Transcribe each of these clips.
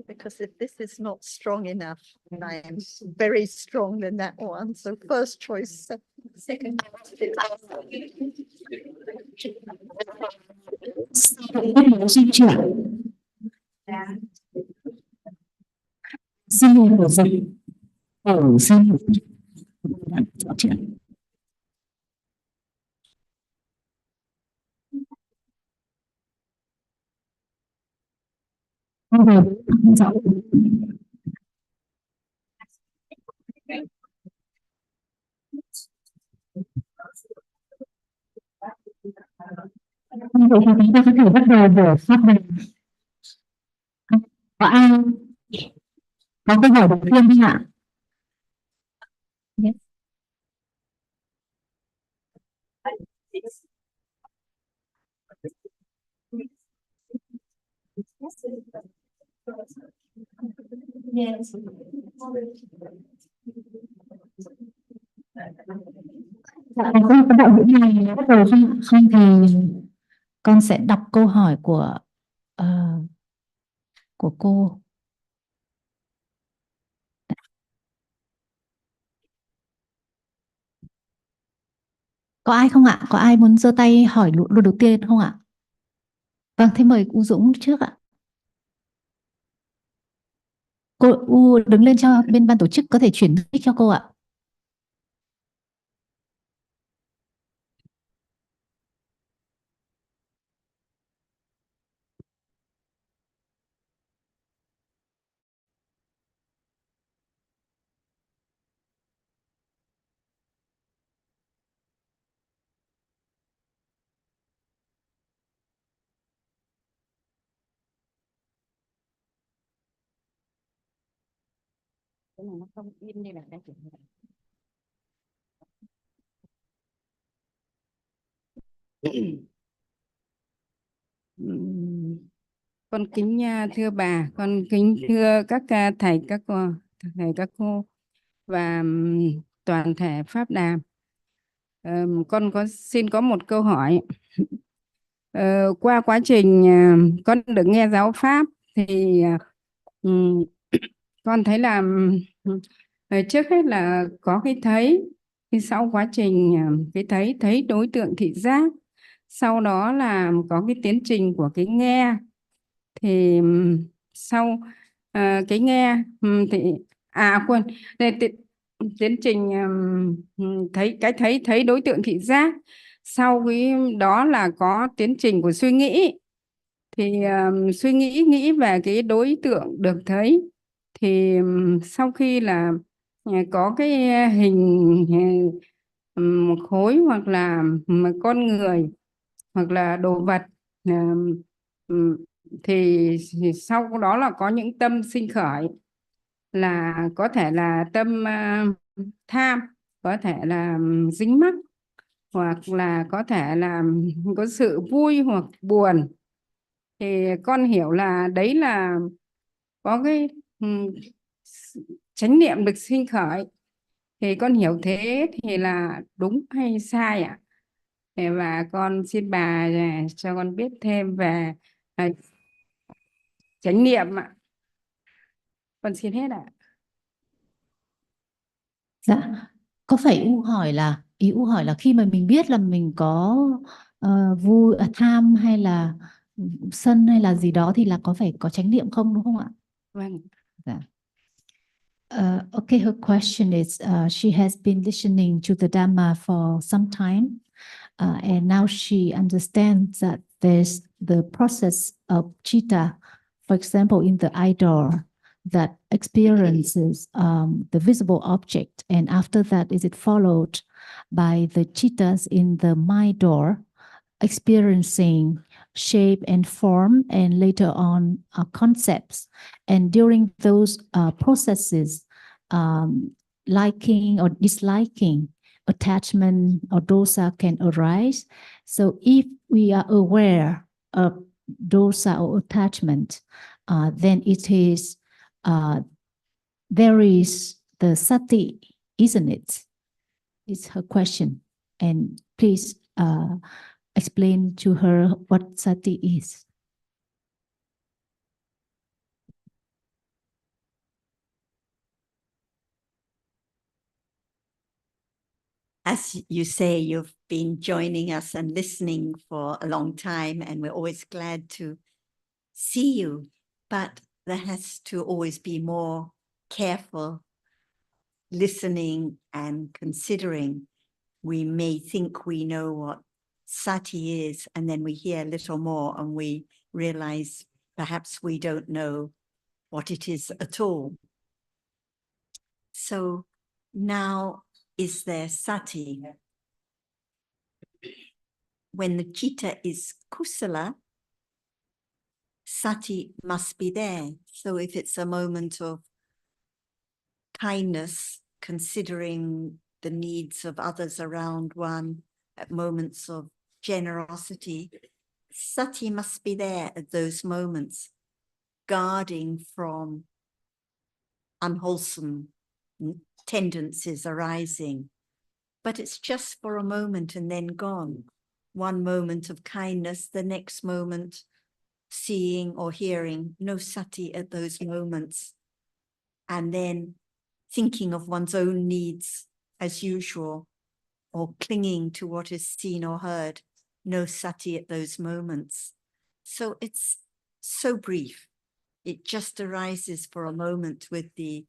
Because if this is not strong enough, I am very strong than that one. So first choice, second. Xin mời dịch ở xin chuyện. Vậy thì chúng ta có thể bắt đầu buổi phát biểu. Có ai có câu hỏi đầu tiên không ạ? Yes. Yes. Dạ, có đạo ngữ này bắt đầu không? Không thì con sẽ đọc câu hỏi của cô. Có ai không ạ? Có ai muốn giơ tay hỏi luôn đầu tiên không ạ? Vâng, thế mời U Dũng trước ạ. Cô U đứng lên cho bên ban tổ chức có thể chuyển mic cho cô ạ. Cái này nó không in đây là đang chuyển. Con kính thưa bà, con kính thưa các thầy các cô và toàn thể pháp đàm. Con xin có một câu hỏi. Qua quá trình con được nghe giáo pháp thì con thấy là trước hết là có cái thấy, thì sau quá trình cái thấy đối tượng thị giác, sau đó là có cái tiến trình của cái nghe, thì sau cái nghe thì quên, tiến trình thấy đối tượng thị giác, sau cái đó là có tiến trình của suy nghĩ, thì suy nghĩ về cái đối tượng được thấy, thì sau khi là có cái hình một khối hoặc là một con người hoặc là đồ vật, thì sau đó là có những tâm sinh khởi, là có thể là tâm tham, có thể là dính mắc, hoặc là có thể là có sự vui hoặc buồn. Thì con hiểu là đấy là có cái chánh niệm được sinh khởi. Thì con hiểu thế thì là đúng hay sai ạ? Và con xin bà cho con biết thêm về chánh niệm ạ. Con xin hết ạ. Dạ, có phải ý U hỏi là khi mà mình biết là mình có vui, tham hay là sân hay là gì đó thì là có phải có chánh niệm không, đúng không ạ? Vâng. Dạ. Okay, her question is she has been listening to the Dhamma for some time, and now she understands that there's the process of citta, for example, in the idol, that experiences the visible object, and after that, is it followed by the chittas in the mind door experiencing shape and form, and later on concepts. And during those processes, liking or disliking, attachment or dosa can arise. So if we are aware of dosa or attachment, then it is there is the sati, isn't it? It's her question. And please explain to her what sati is. As you say, you've been joining us and listening for a long time, and we're always glad to see you. But there has to always be more careful listening and considering. We may think we know what sati is, and then we hear a little more and we realize perhaps we don't know what it is at all. So now, is there sati? When the citta is kusala, sati must be there. So if it's a moment of kindness, considering the needs of others around one, at moments of generosity, sati must be there at those moments, guarding from unwholesome tendencies arising. But it's just for a moment and then gone. One moment of kindness, the next moment seeing or hearing, no sati at those moments. And then thinking of one's own needs as usual, or clinging to what is seen or heard, no sati at those moments. So it's so brief. It just arises for a moment with the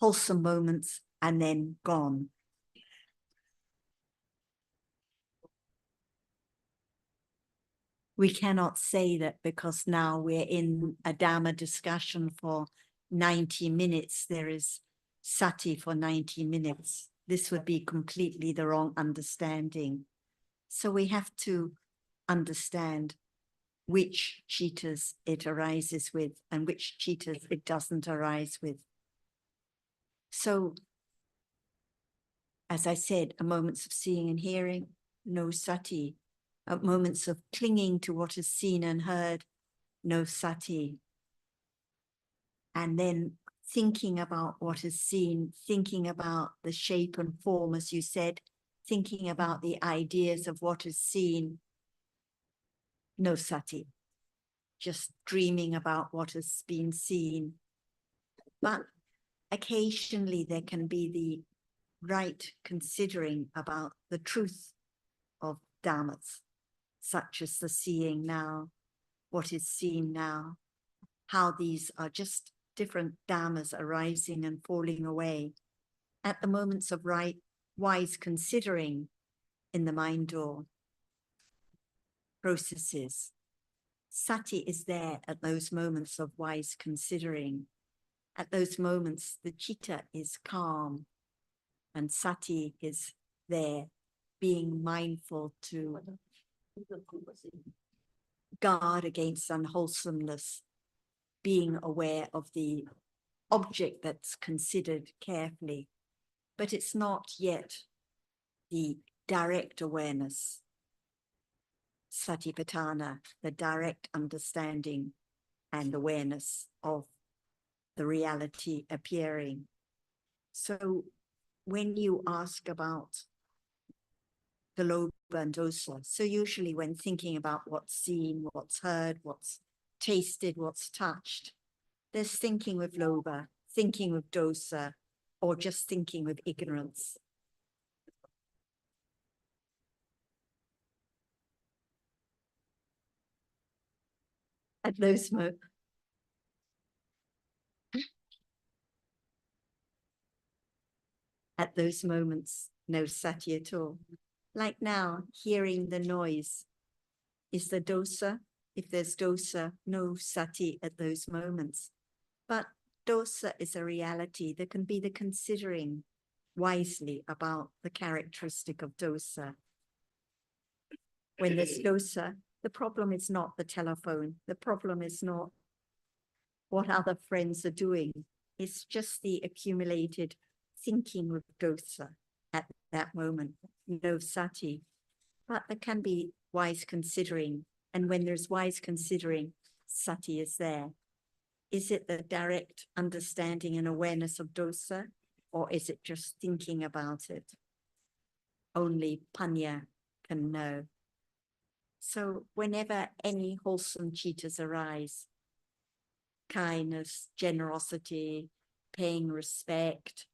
wholesome moments and then gone. We cannot say that because now we're in a Dhamma discussion for 90 minutes, there is sati for 90 minutes. This would be completely the wrong understanding. So we have to understand which chittas it arises with and which chittas it doesn't arise with. So, as I said, at moments of seeing and hearing, no sati. At moments of clinging to what is seen and heard, no sati. And then thinking about what is seen, thinking about the shape and form, as you said, thinking about the ideas of what is seen, no sati. Just dreaming about what has been seen. But occasionally there can be the right considering about the truth of dhammas, such as the seeing now, what is seen now, how these are just different dhammas arising and falling away. At the moments of right, wise considering in the mind door processes, sati is there at those moments of wise considering. At those moments, the citta is calm and sati is there, being mindful to guard against unwholesomeness, being aware of the object that's considered carefully, but it's not yet the direct awareness, satipatthana, the direct understanding and awareness of the reality appearing. So when you ask about the lobha and dosa, so usually when thinking about what's seen, what's heard, what's tasted, what's touched, there's thinking with lobha, thinking with dosa, or just thinking with ignorance. At those moments, no sati at all. Like now, hearing the noise. Is the dosa? If there's dosa, no sati at those moments. But dosa is a reality. There can be the considering wisely about the characteristic of dosa. When there's dosa, the problem is not the telephone. The problem is not what other friends are doing. It's just the accumulated thinking of dosa at that moment, no sati. But there can be wise considering. And when there's wise considering, sati is there. Is it the direct understanding and awareness of dosa, or is it just thinking about it? Only panya can know. So whenever any wholesome citas arise, kindness, generosity, paying respect,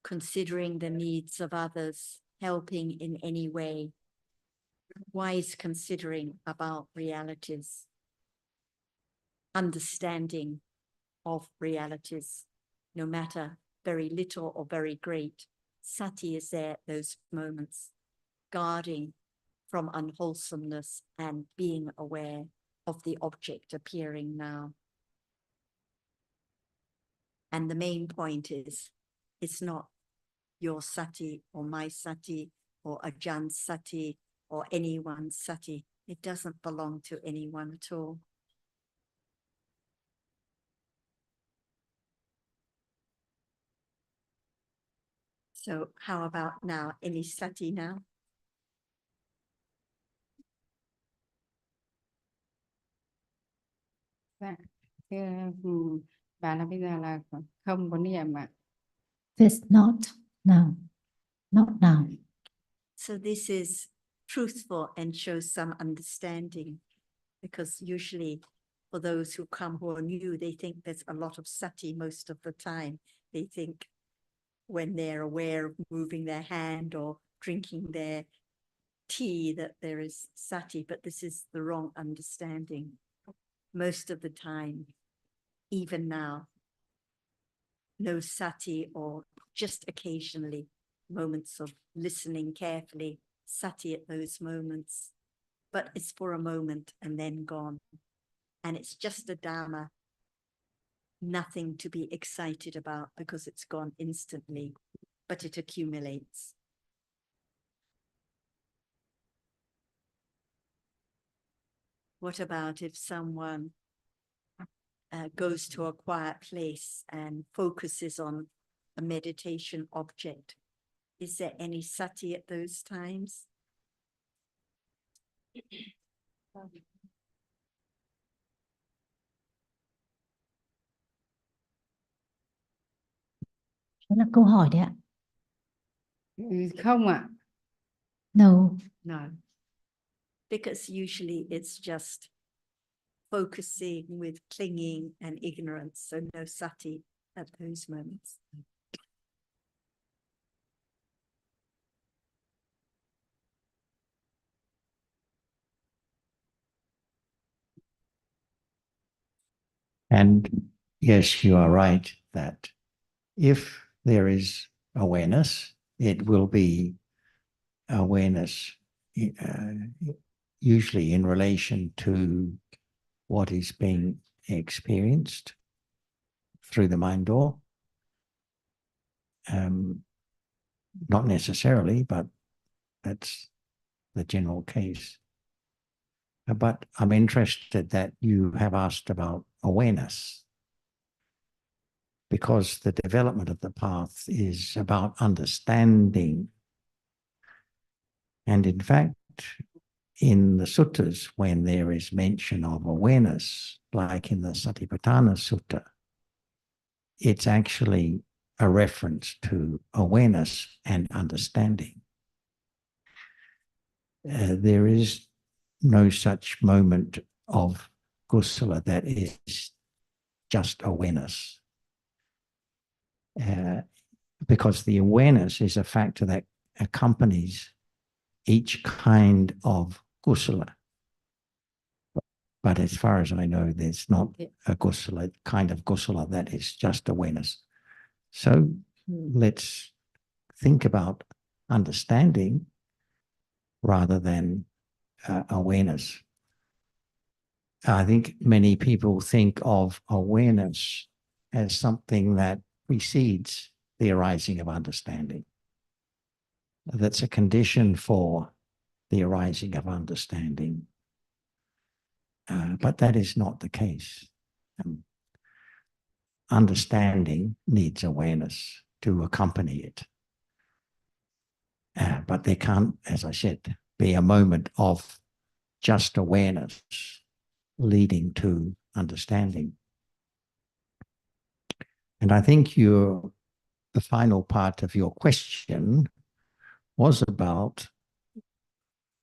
considering the needs of others, helping in any way, wise considering about realities, understanding of realities, no matter very little or very great, sati is there at those moments, guarding from unwholesomeness and being aware of the object appearing now. And the main point is, it's not your sati or my sati or Ajahn sati or anyone's sati. It doesn't belong to anyone at all. So how about now? Any sati now? Dạ. Bà là bây giờ là không có niệm ạ. This not now. Not now. So this is truthful and shows some understanding, because usually for those who come who are new, they think there's a lot of sati most of the time. They think when they're aware of moving their hand or drinking their tea that there is sati, but this is the wrong understanding. Most of the time, even now, no sati, or just occasionally moments of listening carefully, sati at those moments, but it's for a moment and then gone. And it's just a Dhamma, nothing to be excited about because it's gone instantly, but it accumulates. What about if someone goes to a quiet place and focuses on a meditation object? Is there any sati at those times? Đó là câu hỏi đấy ạ. Không ạ. No. No. Because usually it's just focusing with clinging and ignorance, so no sati at those moments. And yes, you are right that if there is awareness, it will be awareness usually in relation to what is being experienced through the mind door. Not necessarily, but that's the general case. But I'm interested that you have asked about awareness, because the development of the path is about understanding. And in fact, in the suttas, when there is mention of awareness, like in the Satipatthana Sutta, it's actually a reference to awareness and understanding. There is no such moment of kusala that is just awareness. Because the awareness is a factor that accompanies each kind of kusala. But as far as I know, there's not a kusala, kind of kusala that is just awareness. So let's think about understanding rather than awareness. I think many people think of awareness as something that precedes the arising of understanding. That's a condition for the arising of understanding. But that is not the case. Understanding needs awareness to accompany it. But there can't, as I said, be a moment of just awareness leading to understanding. And I think the final part of your question was about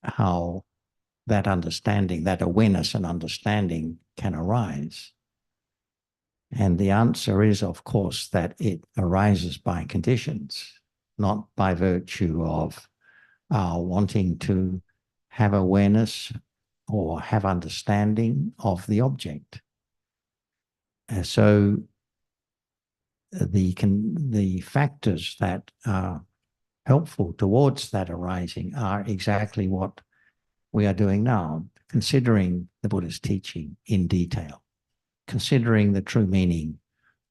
how that understanding, that awareness and understanding can arise. And the answer is, of course, that it arises by conditions, not by virtue of our wanting to have awareness or have understanding of the object. So the factors that are helpful towards that arising are exactly what we are doing now, considering the Buddha's teaching in detail, considering the true meaning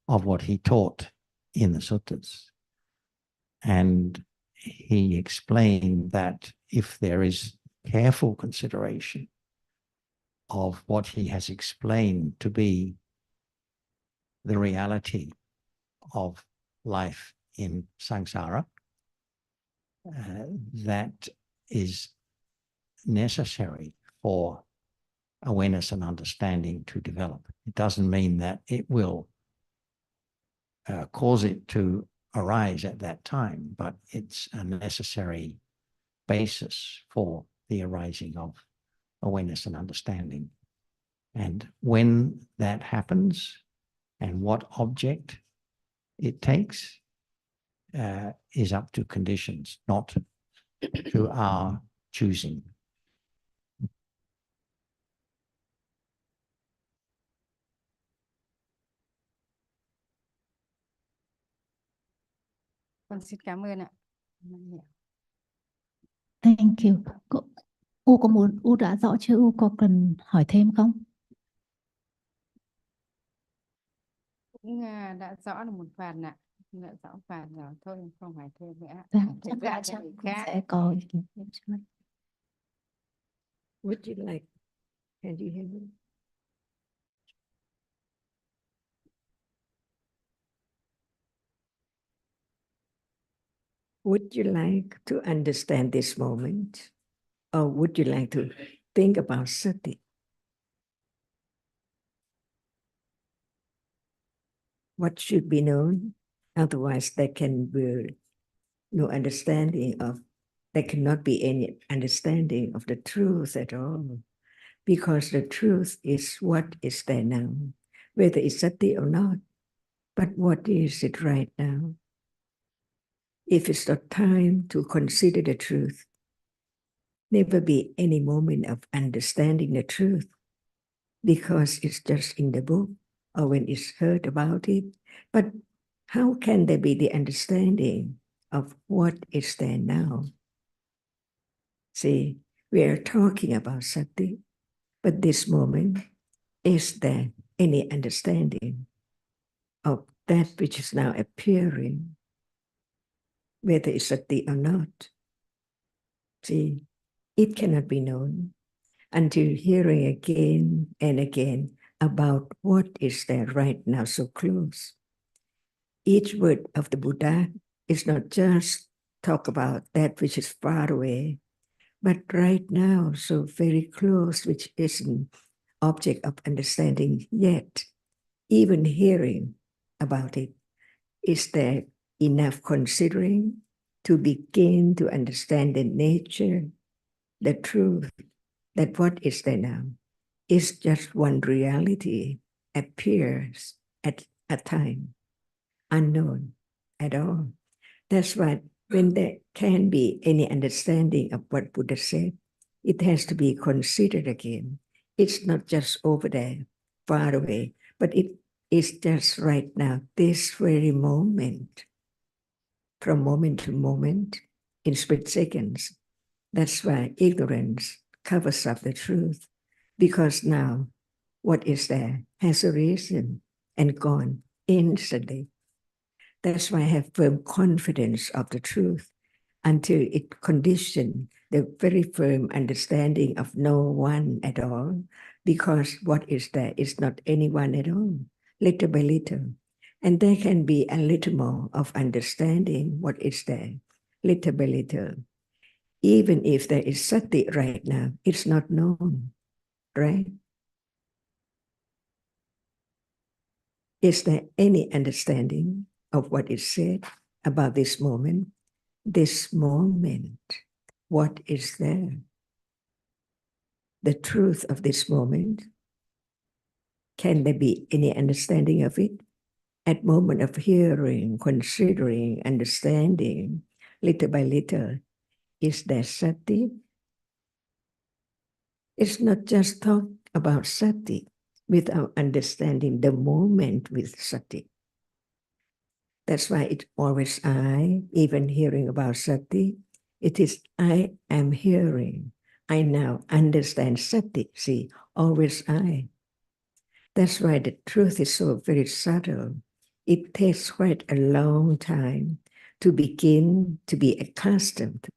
of what he taught in the suttas. And he explained that if there is careful consideration of what he has explained to be the reality of life in samsara, that is necessary for awareness and understanding to develop. It doesn't mean that it will cause it to arise at that time, but it's a necessary basis for the arising of awareness and understanding. And when that happens and what object it takes is up to conditions, not to our choosing. Con xin cảm ơn ạ. Thank you. U đã rõ chưa? U có cần hỏi thêm không? Cũng đã rõ được một phần ạ. Đã rõ phần rồi, thôi không hỏi thêm nữa. Chắc là chắc sẽ có ý kiến thêm cho mình. Would you like? Can you hear me? Would you like to understand this moment? Or would you like to think about sati? What should be known? Otherwise, there can be no understanding of, there cannot be any understanding of the truth at all. Because the truth is what is there now, whether it's sati or not. But what is it right now? If it's not time to consider the truth, never be any moment of understanding the truth, because it's just in the book or when it's heard about it. But how can there be the understanding of what is there now? See, we are talking about sati, but this moment, is there any understanding of that which is now appearing, whether it's sati or not? See, it cannot be known until hearing again and again about what is there right now so close. Each word of the Buddha is not just talk about that which is far away, but right now so very close, which isn't object of understanding yet. Even hearing about it, is there enough considering to begin to understand the nature, the truth, that what is there now is just one reality, appears at a time, unknown at all. That's why when there can be any understanding of what Buddha said, it has to be considered again. It's not just over there, far away, but it is just right now, this very moment, from moment to moment, in split seconds. That's why ignorance covers up the truth, because now what is there has arisen and gone instantly. That's why I have firm confidence of the truth until it conditions the very firm understanding of no one at all, because what is there is not anyone at all, little by little. And there can be a little more of understanding what is there, little by little. Even if there is sati right now, it's not known, right? Is there any understanding of what is said about this moment? This moment, what is there? The truth of this moment. Can there be any understanding of it? At moment of hearing, considering, understanding, little by little, is there sati? It's not just talk about sati without understanding the moment with sati. That's why it's always I, even hearing about sati, it is I am hearing. I now understand sati, see, always I. That's why the truth is so very subtle. It takes quite a long time to begin to be accustomed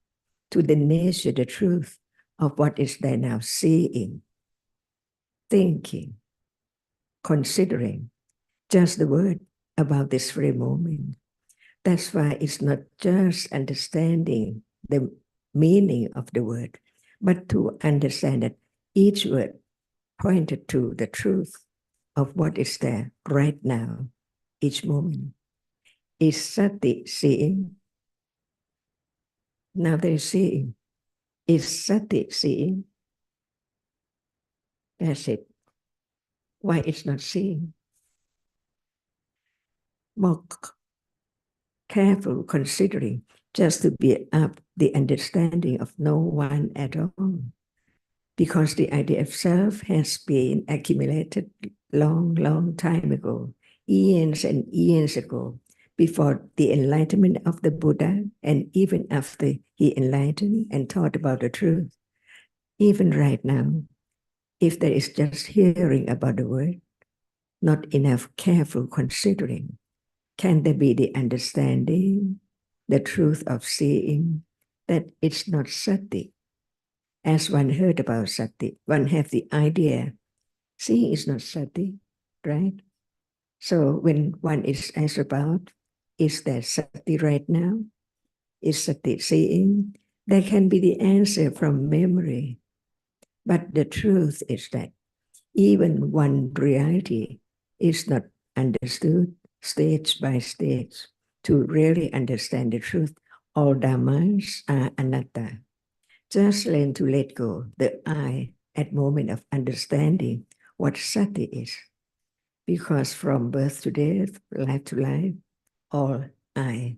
to the nature, the truth of what is there now, seeing, thinking, considering, just the word about this very moment. That's why it's not just understanding the meaning of the word, but to understand that each word pointed to the truth of what is there right now, each moment. Is sati seeing? Now they're seeing. Is sati seeing? That's it. Why it's not seeing? More careful considering, just to build up the understanding of no one at all. Because the idea of self has been accumulated long time ago, years and years ago, before the enlightenment of the Buddha, and even after he enlightened and taught about the truth. Even right now, if there is just hearing about the word, not enough careful considering, can there be the understanding, the truth of seeing, that it's not sati? As one heard about sati, one have the idea, seeing is not sati, right? So when one is asked about, is there sati right now? Is sati seeing? There can be the answer from memory. But the truth is that even one reality is not understood stage by stage. To really understand the truth, all dhammas are anatta. Just learn to let go the I at moment of understanding what sati is. Because from birth to death, life to life, all I.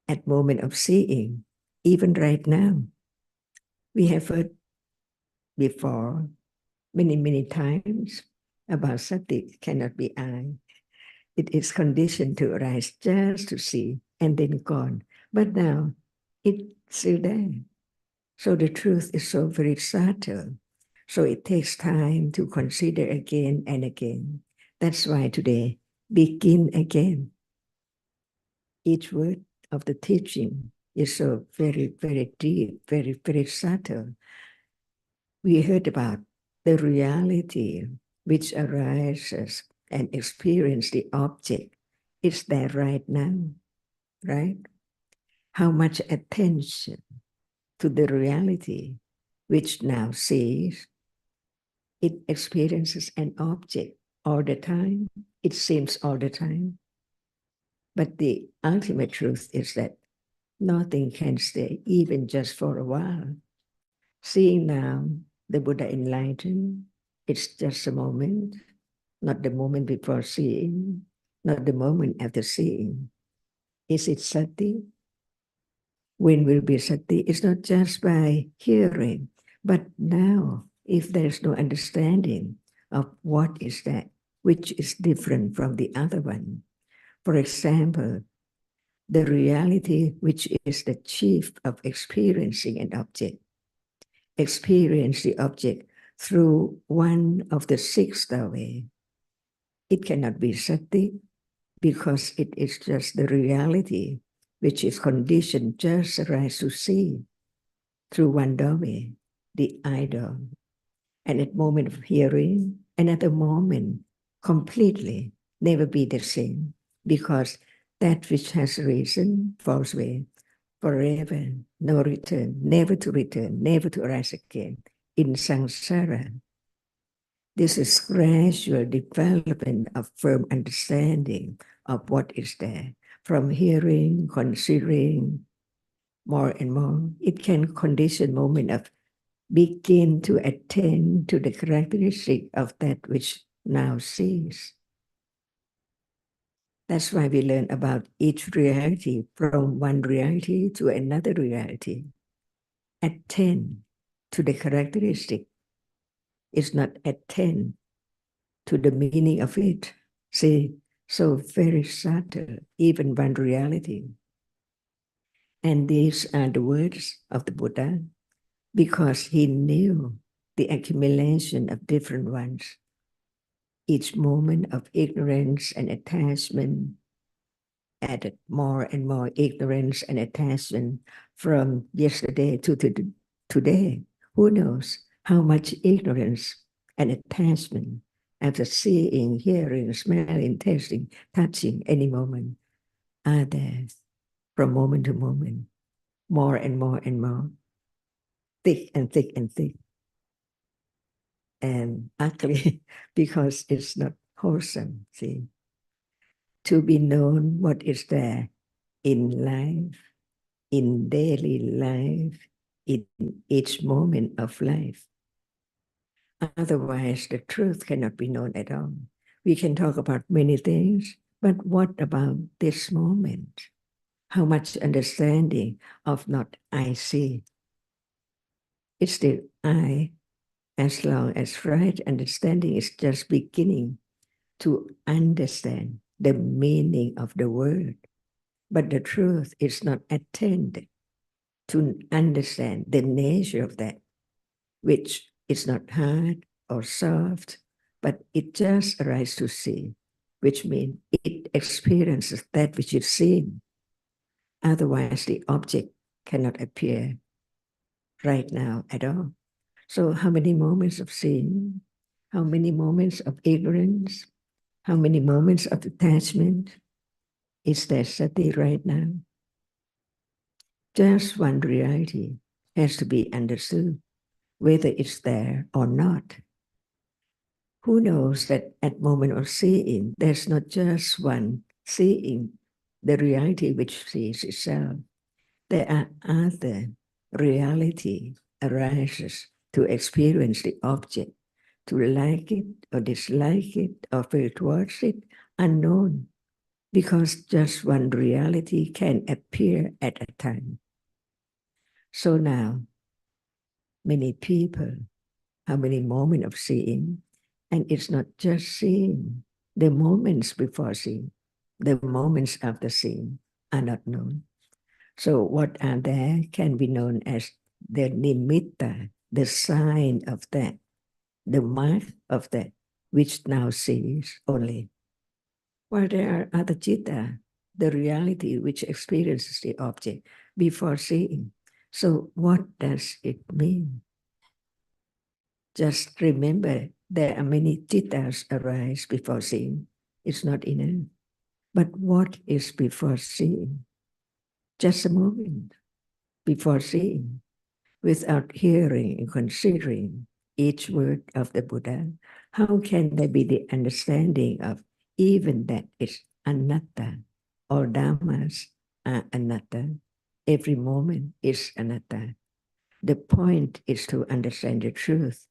At moment of seeing, even right now, we have heard before many times about sati cannot be I. It is conditioned to arise just to see and then gone. But now it's still there. So the truth is so very subtle. So it takes time to consider again and again. That's why today, begin again. Each word of the teaching is so very deep, very subtle. We heard about the reality which arises and experience the object. It's there right now, right? How much attention to the reality which now sees, it experiences an object all the time. It seems all the time. But the ultimate truth is that nothing can stay, even just for a while. Seeing now the Buddha enlightened, it's just a moment, not the moment before seeing, not the moment after seeing. Is it sati? When will be sati? It's not just by hearing, but now, if there's no understanding of what is that, which is different from the other one. For example, the reality which is the chief of experiencing an object. Experience the object through one of the six Dhamma. It cannot be sati because it is just the reality which is conditioned just arise to see through one Dhamma, the idol. And at moment of hearing, another moment completely never be the same, because that which has risen falls away forever, no return, never to return, never to arise again in samsara. This is gradual development of firm understanding of what is there. From hearing, considering more and more, it can condition moment of begin to attend to the characteristic of that which now sees. That's why we learn about each reality, from one reality to another reality. Attend to the characteristic. It's not attend to the meaning of it. See, so very subtle, even one reality. And these are the words of the Buddha, because he knew the accumulation of different ones. Each moment of ignorance and attachment added more and more ignorance and attachment from yesterday to today. Who knows how much ignorance and attachment after seeing, hearing, smelling, tasting, touching any moment are there from moment to moment, more and more and more, thick and thick and thick, and ugly because it's not wholesome, see. To be known what is there in life, in daily life, in each moment of life. Otherwise, the truth cannot be known at all. We can talk about many things, but what about this moment? How much understanding of not I see? It's still I, as long as right understanding is just beginning to understand the meaning of the word. But the truth is not attended to understand the nature of that, which is not hard or soft, but it just arises to see, which means it experiences that which is seen. Otherwise, the object cannot appear right now at all. So how many moments of seeing, how many moments of ignorance, how many moments of attachment is there sati right now? Just one reality has to be understood, whether it's there or not. Who knows that at moment of seeing, there's not just one seeing, the reality which sees itself. There are other reality arises to experience the object, to like it or dislike it or feel towards it, unknown, because just one reality can appear at a time. So now, many people, how many moments of seeing, and it's not just seeing, the moments before seeing, the moments after seeing are not known. So what are there can be known as the nimitta, the sign of that, the mark of that, which now sees only. While there are other citta, the reality which experiences the object before seeing. So what does it mean? Just remember, there are many cittas arise before seeing. It's not enough. But what is before seeing? Just a moment before seeing, without hearing and considering each word of the Buddha. How can there be the understanding of even that is anatta? All dhammas are anatta. Every moment is anatta. The point is to understand the truth,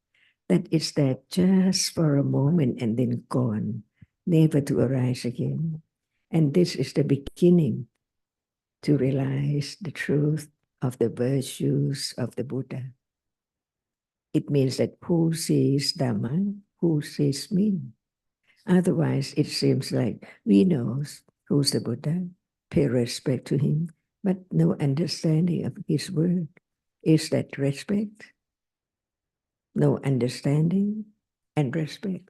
that it's there just for a moment and then gone, never to arise again. And this is the beginning to realize the truth of the virtues of the Buddha. It means that who sees Dhamma, who sees me? Otherwise, it seems like we know who's the Buddha, pay respect to him, but no understanding of his word. Is that respect? no understanding and respect.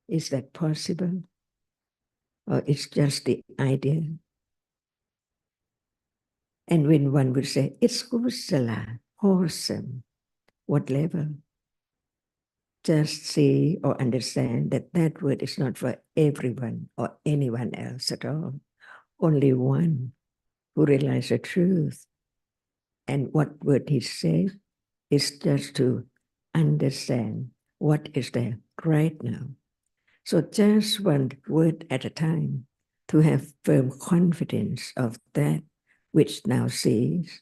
Is that possible? Or it's just the idea? And when one would say, it's kusala, wholesome, what level? Just see or understand that that word is not for everyone or anyone else at all. Only one who realizes the truth. And what word he said is just to understand what is there right now. So just one word at a time to have firm confidence of that which now sees.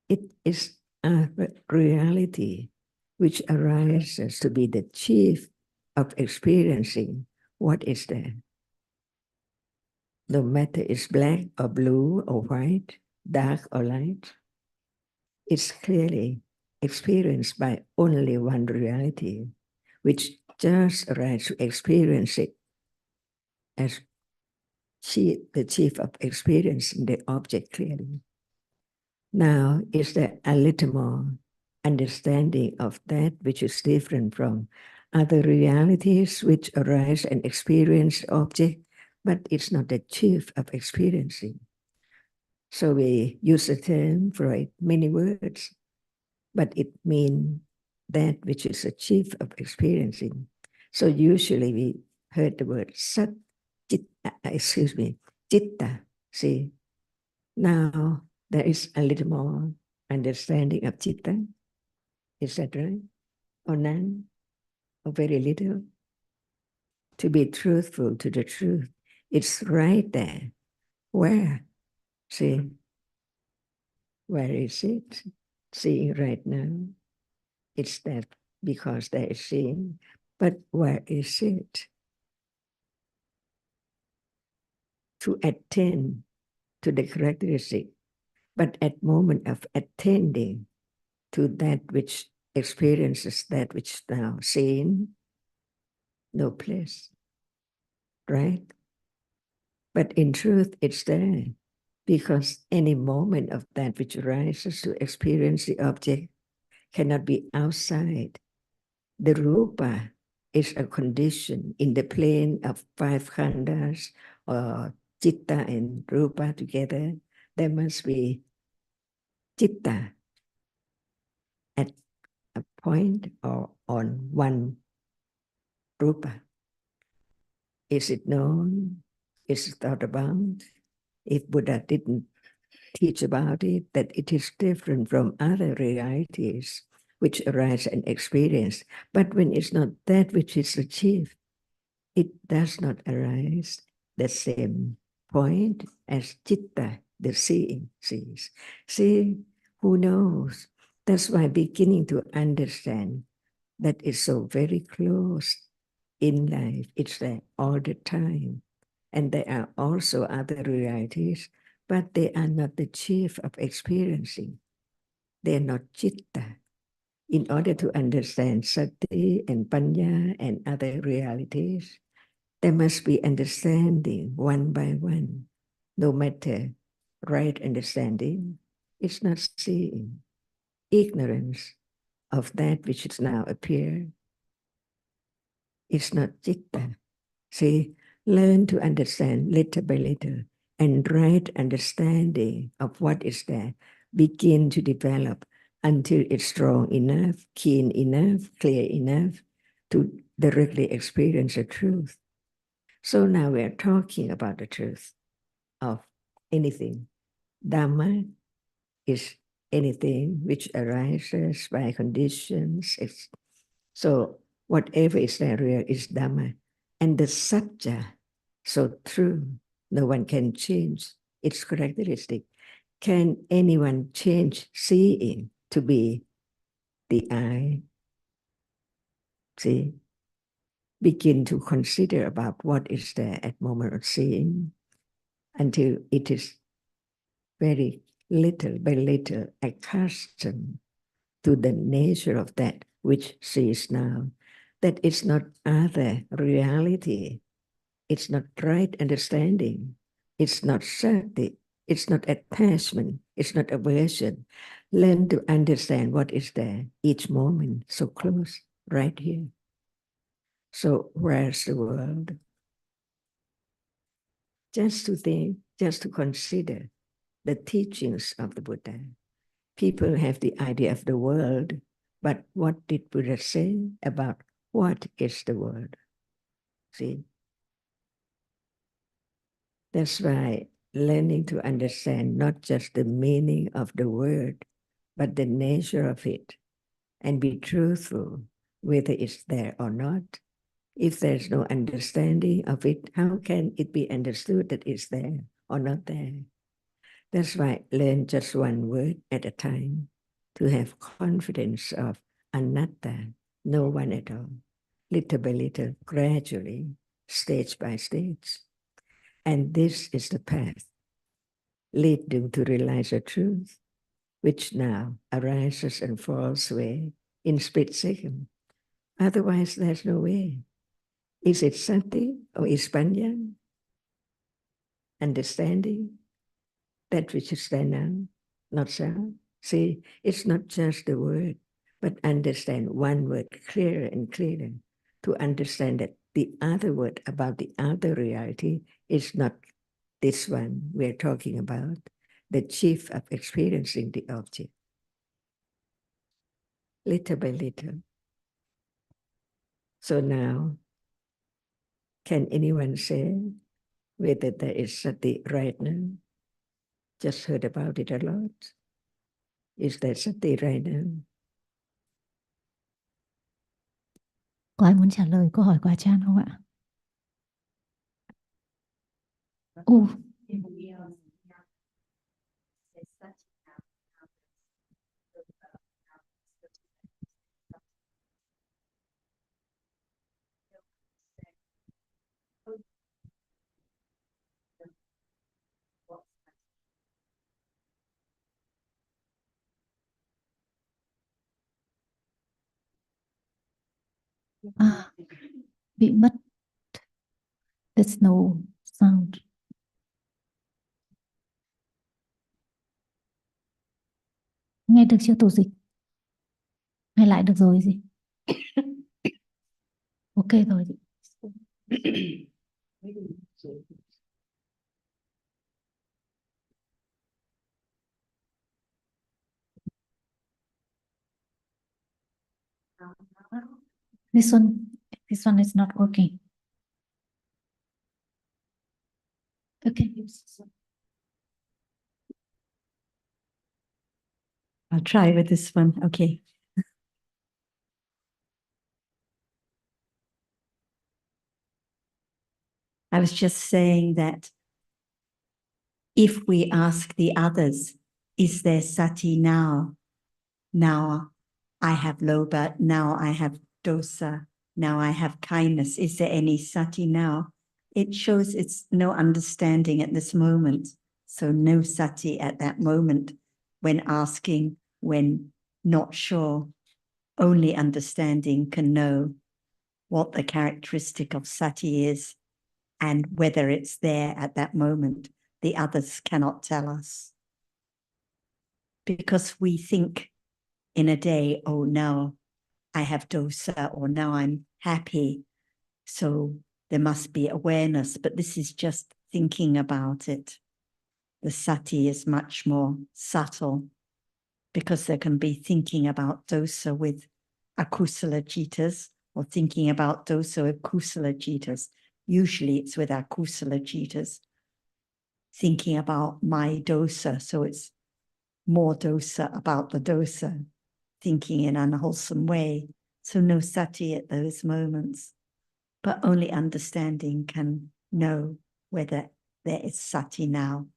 It is a reality which arises to be the chief of experiencing what is there. No matter it's black or blue or white, dark or light, it's clearly experienced by only one reality, which just arises to experience it as the chief of experiencing the object clearly. Now, is there a little more understanding of that which is different from other realities which arise and experience object, but it's not the chief of experiencing? So we use the term for it, many words, but it means that which is the chief of experiencing. So usually we heard the word sat, citta. See, now there is a little more understanding of citta. Is that right? Or none? Or very little? To be truthful to the truth, it's right there. Where? See, where is it? Seeing right now. It's that because there is seeing, but where is it? To attend to the characteristic, but at moment of attending to that which experiences that which now seen, no place, right? But in truth, it's there because any moment of that which arises to experience the object cannot be outside. The rupa is a condition in the plane of five khandhas or citta and rupa together. There must be citta at a point or on one rupa. Is it known? Is it thought about? If Buddha didn't teach about it, that it is different from other realities which arise and experience. But when it's not that which is achieved, it does not arise the same point as citta, the seeing, sees. See, who knows? That's why beginning to understand that is so very close in life. It's there all the time. And there are also other realities, but they are not the chief of experiencing. They are not citta. In order to understand sati and panya and other realities, there must be understanding one by one. No matter right understanding, it's not seeing. Ignorance of that which is now appear is not citta. See, learn to understand little by little, and right understanding of what is there begin to develop until it's strong enough, keen enough, clear enough to directly experience the truth. So now we are talking about the truth of anything. Dhamma is anything which arises by conditions. So whatever is there is Dhamma. And the Satya, so true, no one can change its characteristic. Can anyone change seeing to be the eye? See, begin to consider about what is there at moment of seeing until it is very little by little accustomed to the nature of that which sees now, that it's not other reality, it's not right understanding, it's not sati, it's not attachment, it's not aversion, learn to understand what is there each moment, so close, right here. So where's the world? Just to think, just to consider the teachings of the Buddha. People have the idea of the world, but what did Buddha say about what is the world? See? That's why learning to understand not just the meaning of the word, but the nature of it, and be truthful whether it's there or not. If there's no understanding of it, how can it be understood that it's there or not there? That's why learn just one word at a time to have confidence of anatta, no one at all, little by little, gradually, stage by stage. And this is the path leading to realize the truth, which now arises and falls away in split second. Otherwise, there's no way. Is it sati or is panya? Understanding that which is there now, not so. See, it's not just the word, but understand one word clearer and clearer to understand that the other word about the other reality is not this one we're talking about, the chief of experiencing the object. Little by little. So now, can anyone say whether there is sati right now? Just heard about it a lot. Is there sati right now? Có ai muốn trả lời câu hỏi của Achan không ạ? Ồ, bị mất. There's no sound. Nghe được chưa tổ dịch? Nghe lại được rồi gì? Ok rồi. This one is not working. Okay. I'll try with this one. Okay. I was just saying that if we ask the others, is there sati now? Now I have lobha, now I have dosa, now I have kindness. Is there any sati now? It shows it's no understanding at this moment. So no sati at that moment when asking, when not sure. Only understanding can know what the characteristic of sati is and whether it's there at that moment. The others cannot tell us. Because we think in a day, oh, now I have dosa, or now I'm happy. So there must be awareness, but this is just thinking about it. The sati is much more subtle because there can be thinking about dosa with akusala citas or thinking about dosa with kusala citas. Usually it's with akusala citas, thinking about my dosa. So it's more dosa about the dosa, thinking in an unwholesome way. So no sati at those moments, but only understanding can know whether there is sati now.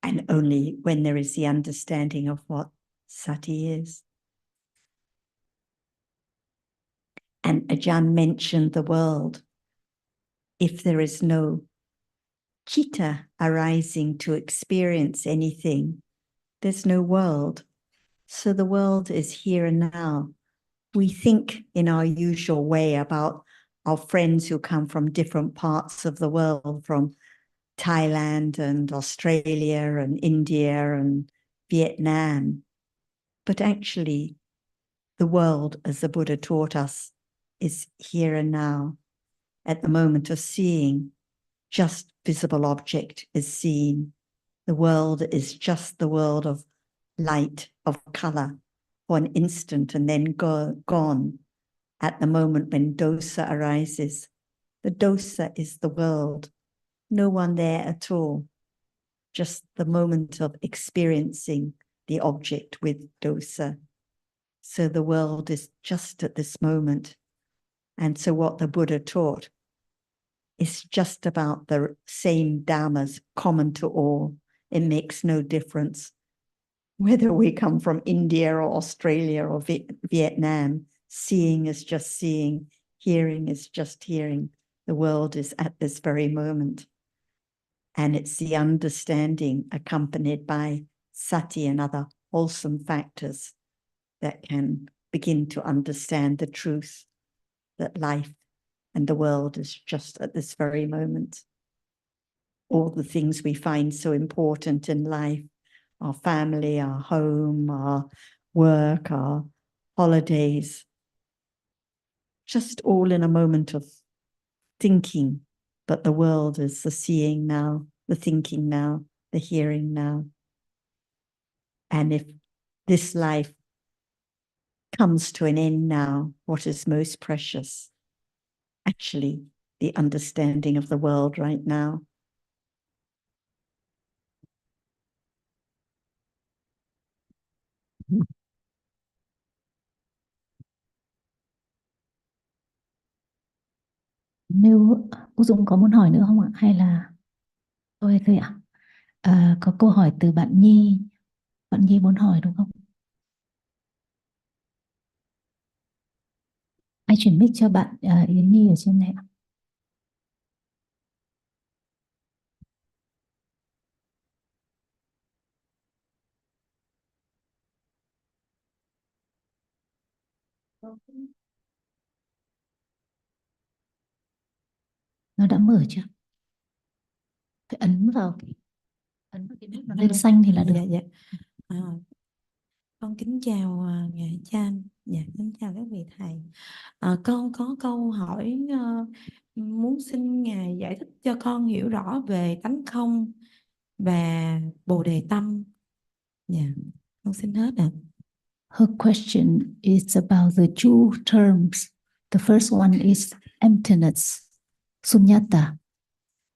And only when there is the understanding of what sati is. And Ajahn mentioned the world. If there is no citta arising to experience anything, there's no world. So the world is here and now. We think in our usual way about our friends who come from different parts of the world, from Thailand and Australia and India and Vietnam, but actually the world, as the Buddha taught us, is here and now. At the moment of seeing, just visible object is seen. The world is just the world of light, of color, for an instant and then gone. At the moment when dosa arises, the dosa is the world. No one there at all. Just the moment of experiencing the object with dosa. So the world is just at this moment. And so what the Buddha taught is just about the same dhammas common to all. It makes no difference whether we come from India or Australia or Vietnam. Seeing is just seeing, hearing is just hearing. The world is at this very moment. And it's the understanding accompanied by sati and other wholesome factors that can begin to understand the truth that life and the world is just at this very moment. All the things we find so important in life, our family, our home, our work, our holidays, just all in a moment of thinking, but the world is the seeing now, the thinking now, the hearing now. And if this life comes to an end now, what is most precious? Actually, the understanding of the world right now. Nếu cô Dung có muốn hỏi nữa không ạ? Hay là tôi thôi ạ? Có câu hỏi từ bạn Nhi. Bạn Nhi muốn hỏi đúng không? Ai chuyển mic cho bạn Yến Nhi ở trên này ạ? Nó đã mở chưa? Phải ấn vào cái nút nó lên xanh thì là được. Dạ, dạ. Con kính chào Ngài Chan, dạ kính chào các vị thầy. Con có câu hỏi muốn xin Ngài giải thích cho con hiểu rõ về tánh không và bồ đề tâm. Dạ, con xin hết ạ. Her question is about the two terms. The first one is emptiness, sunyata,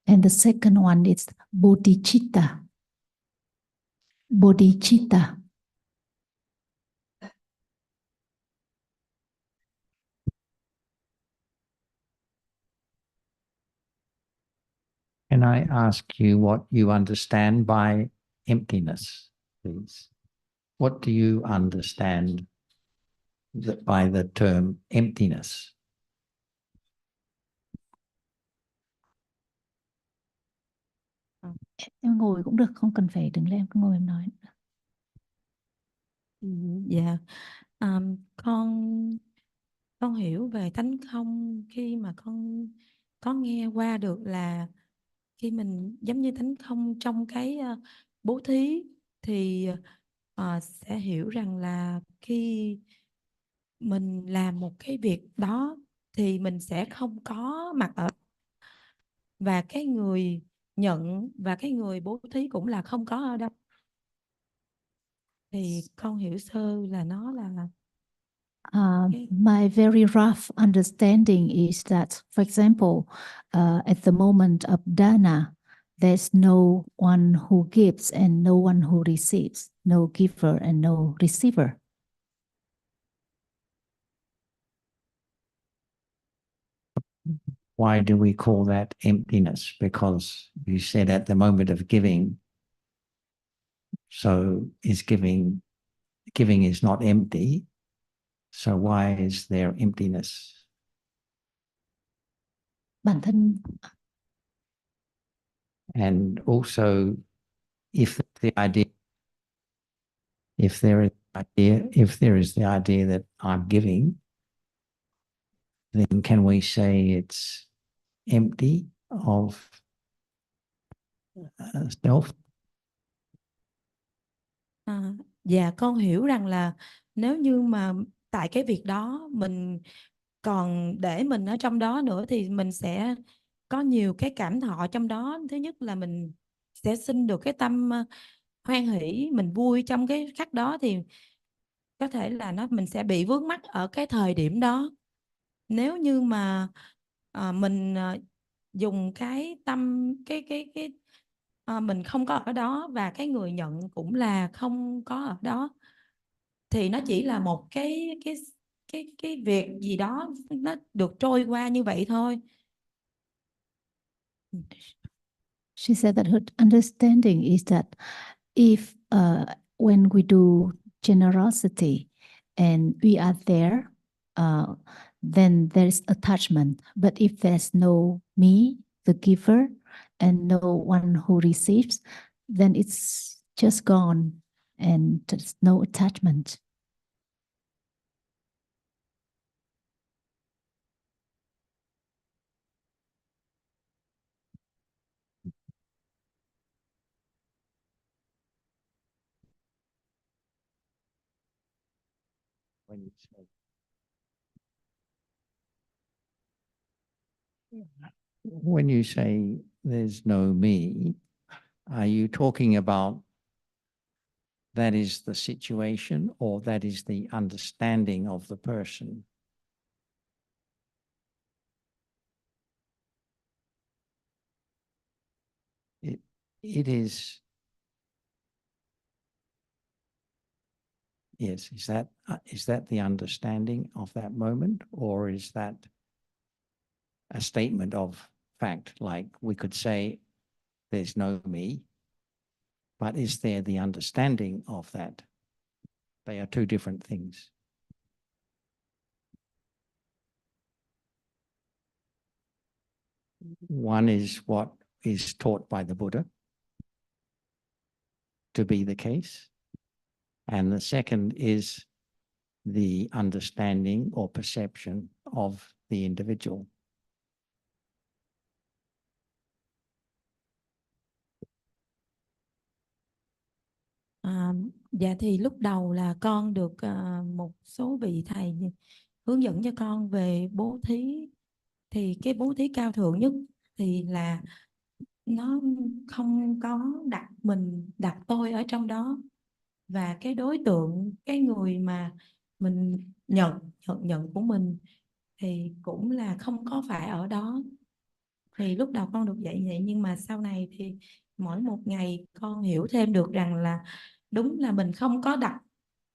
and the second one is bodhicitta. Bodhicitta. Can I ask you what you understand by emptiness, please? What do you understand by the term emptiness? Em ngồi cũng được, không cần phải đứng lên, em cứ ngồi em nói. Dạ, con hiểu về tánh không khi mà con có nghe qua được là khi mình giống như tánh không trong cái bố thí thì sẽ hiểu rằng là khi mình làm một cái việc đó thì mình sẽ không có mặt ở, và cái người nhận và cái người bố thí cũng là không có ở đâu. Thì con hiểu sơ là nó là My very rough understanding is that, for example, at the moment of dana, there's no one who gives and no one who receives, no giver and no receiver. Why do we call that emptiness? Because you said at the moment of giving, so is giving is not empty. So why is there emptiness? Bản thân And also, if there is the idea that I'm giving, then can we say it's empty of self? Và con hiểu rằng là nếu như mà tại cái việc đó mình còn để mình ở trong đó nữa thì mình sẽ có nhiều cái cảm thọ trong đó. Thứ nhất là mình sẽ sinh được cái tâm hoan hỷ, mình vui trong cái khắc đó, thì có thể là mình sẽ bị vướng mắc ở cái thời điểm đó. Nếu như mà mình dùng cái tâm mình không có ở đó và cái người nhận cũng là không có ở đó, thì nó chỉ là một cái việc gì đó nó được trôi qua như vậy thôi. She said that her understanding is that if when we do generosity and we are there, then there's attachment. But if there's no me, the giver, and no one who receives, then it's just gone and there's no attachment. When you say there's no me, are you talking about that is the situation or that is the understanding of the person? It is, yes, is that the understanding of that moment, or is that a statement of fact? Like we could say there's no me, but is there the understanding of that? They are two different things. One is what is taught by the Buddha to be the case, and the second is the understanding or perception of the individual. Dạ thì lúc đầu là con được một số vị thầy hướng dẫn cho con về bố thí. Thì cái bố thí cao thượng nhất thì là nó không có đặt tôi ở trong đó, và cái đối tượng, cái người mà mình nhận của mình thì cũng là không có phải ở đó. Thì lúc đầu con được dạy vậy, nhưng mà sau này thì mỗi một ngày con hiểu thêm được rằng là đúng là mình không có đặt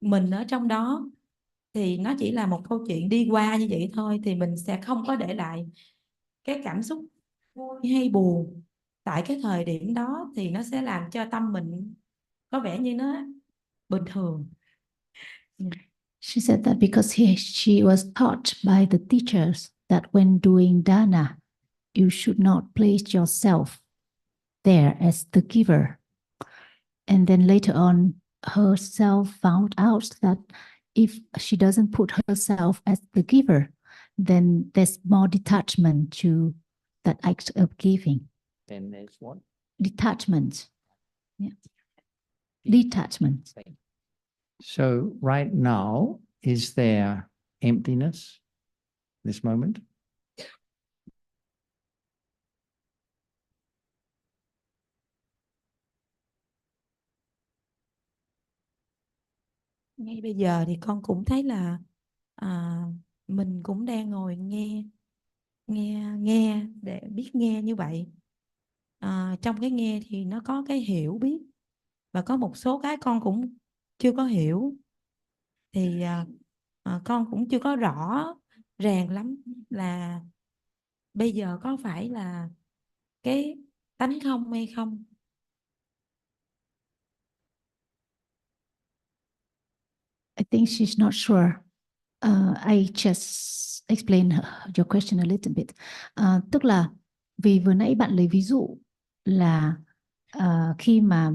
mình ở trong đó, thì nó chỉ là một câu chuyện đi qua như vậy thôi, thì mình sẽ không có để lại cái cảm xúc vui hay buồn tại cái thời điểm đó, thì nó sẽ làm cho tâm mình có vẻ như nó bình thường. She said that because she was taught by the teachers that when doing dana, you should not place yourself there as the giver. And then later on, herself found out that if she doesn't put herself as the giver, then there's more detachment to that act of giving. Then there's what? Detachment. Yeah. Detachment. So right now, is there emptiness this moment? Ngay bây giờ thì con cũng thấy là mình cũng đang ngồi nghe để biết nghe như vậy. Trong cái nghe thì nó có cái hiểu biết, và có một số cái con cũng chưa có hiểu, thì con cũng chưa có rõ ràng lắm là bây giờ có phải là cái tánh không hay không. I think she's not sure. I just explain your question a little bit. Tức là vì vừa nãy bạn lấy ví dụ là khi mà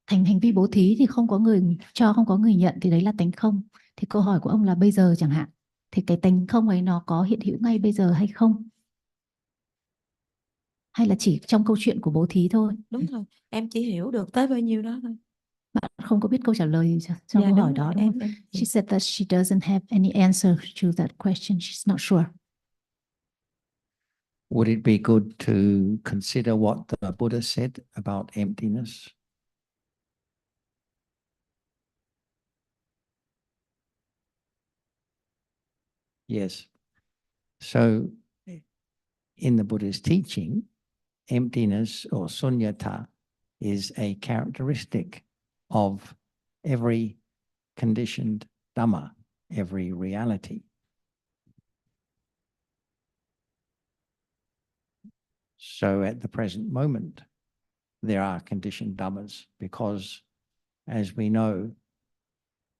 thành hành vi bố thí thì không có người cho, không có người nhận, thì đấy là tánh không. Thì câu hỏi của ông là bây giờ chẳng hạn, thì cái tánh không ấy nó có hiện hữu ngay bây giờ hay không? Hay là chỉ trong câu chuyện của bố thí thôi? Đúng rồi, em chỉ hiểu được tới bao nhiêu đó thôi. Bạn không có biết câu trả lời gì cho Dạ câu đúng hỏi rồi, đó đúng không? em She said that she doesn't have any answer to that question. She's not sure. Would it be good to consider what the Buddha said about emptiness? Yes. So in the Buddha's teaching, emptiness or sunyata is a characteristic of every conditioned Dhamma, every reality. So at the present moment, there are conditioned Dhammas because, as we know,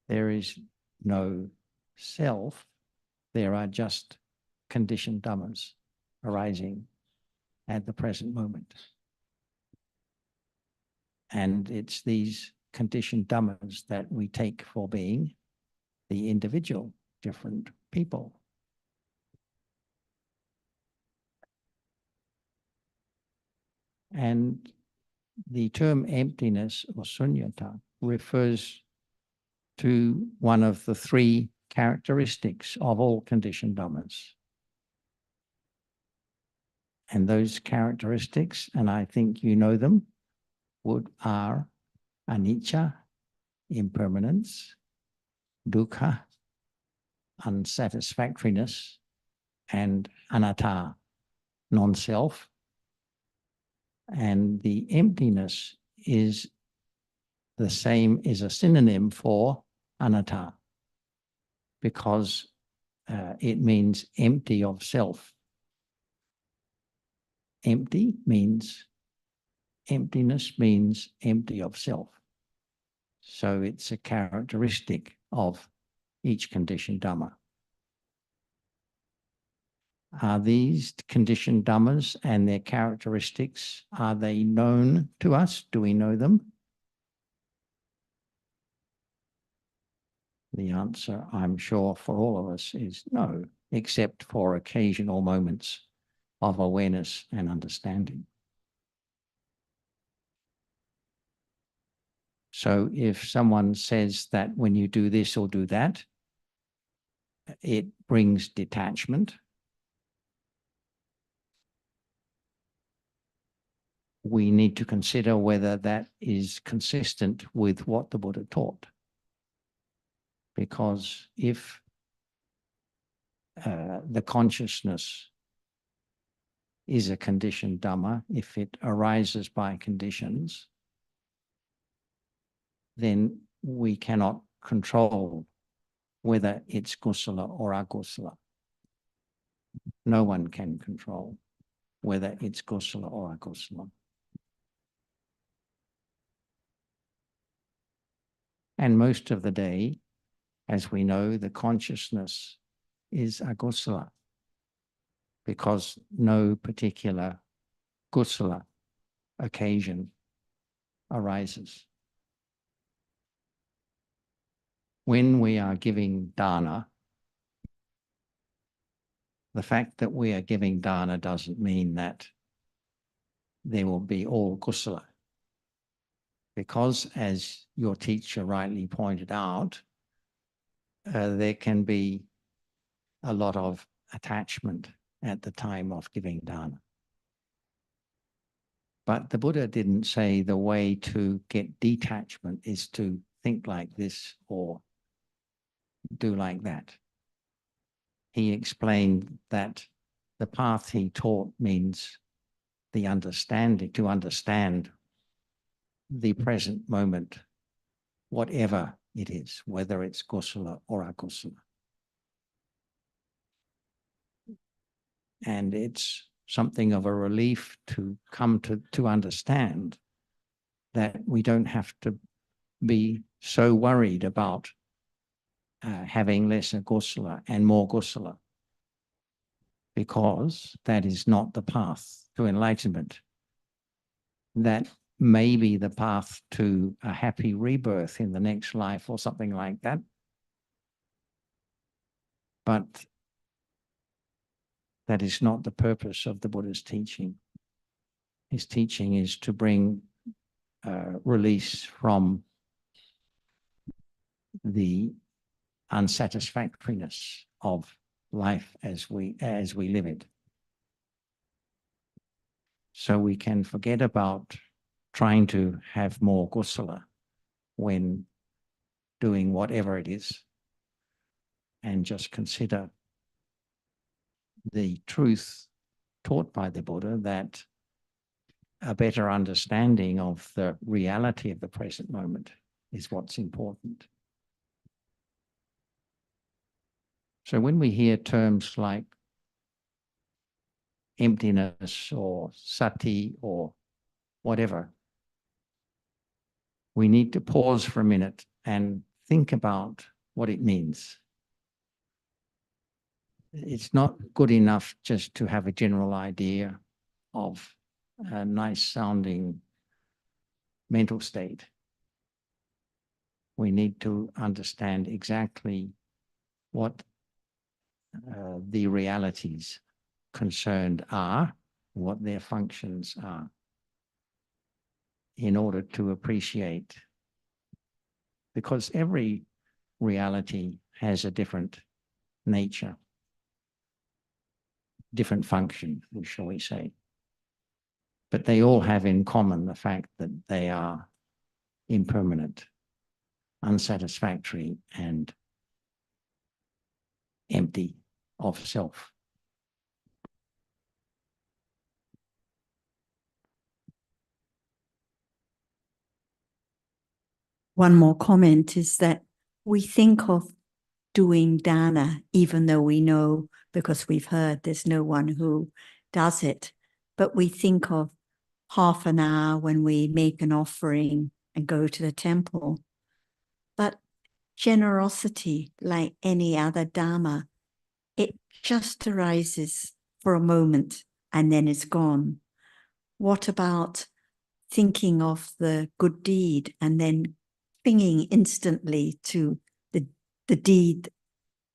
there is no self, there are just conditioned Dhammas arising at the present moment. And it's these conditioned Dhammas that we take for being the individual, different people. And the term emptiness or sunyata refers to one of the three characteristics of all conditioned Dhammas. And those characteristics, and I think you know them, are anicca, impermanence, dukkha, unsatisfactoriness, and anatta, non-self. And the emptiness is the same, is a synonym for anatta, because it means empty of self. Empty means, emptiness means empty of self. So it's a characteristic of each conditioned Dhamma. Are these conditioned Dhammas and their characteristics, are they known to us? Do we know them? The answer, I'm sure, for all of us is no, except for occasional moments of awareness and understanding. So if someone says that when you do this or do that, it brings detachment, we need to consider whether that is consistent with what the Buddha taught. Because if the consciousness is a conditioned Dhamma, if it arises by conditions, then we cannot control whether it's kusala or akusala. No one can control whether it's kusala or akusala. And most of the day, as we know, the consciousness is akusala because no particular kusala occasion arises. When we are giving dana, the fact that we are giving dana doesn't mean that there will be all kusala. Because, as your teacher rightly pointed out, there can be a lot of attachment at the time of giving dana. But the Buddha didn't say the way to get detachment is to think like this or do like that. He explained that the path he taught means the understanding, to understand the present moment, whatever it is, whether it's kusala or akusala. And it's something of a relief to come to understand that we don't have to be so worried about having less kusala and more kusala, because that is not the path to enlightenment. That may be the path to a happy rebirth in the next life or something like that. But that is not the purpose of the Buddha's teaching. His teaching is to bring release from the unsatisfactoriness of life as we live it. So we can forget about trying to have more kusala when doing whatever it is, and just consider the truth taught by the Buddha, that a better understanding of the reality of the present moment is what's important. So when we hear terms like emptiness or sati or whatever, we need to pause for a minute and think about what it means. It's not good enough just to have a general idea of a nice sounding mental state. We need to understand exactly what the realities concerned are, what their functions are, in order to appreciate, because every reality has a different nature, different function, shall we say. But they all have in common the fact that they are impermanent, unsatisfactory, and empty of self. One more comment is that we think of doing dana, even though we know, because we've heard, there's no one who does it. But we think of half an hour when we make an offering and go to the temple. But generosity, like any other Dhamma, it just arises for a moment and then it's gone. What about thinking of the good deed and then clinging instantly to the deed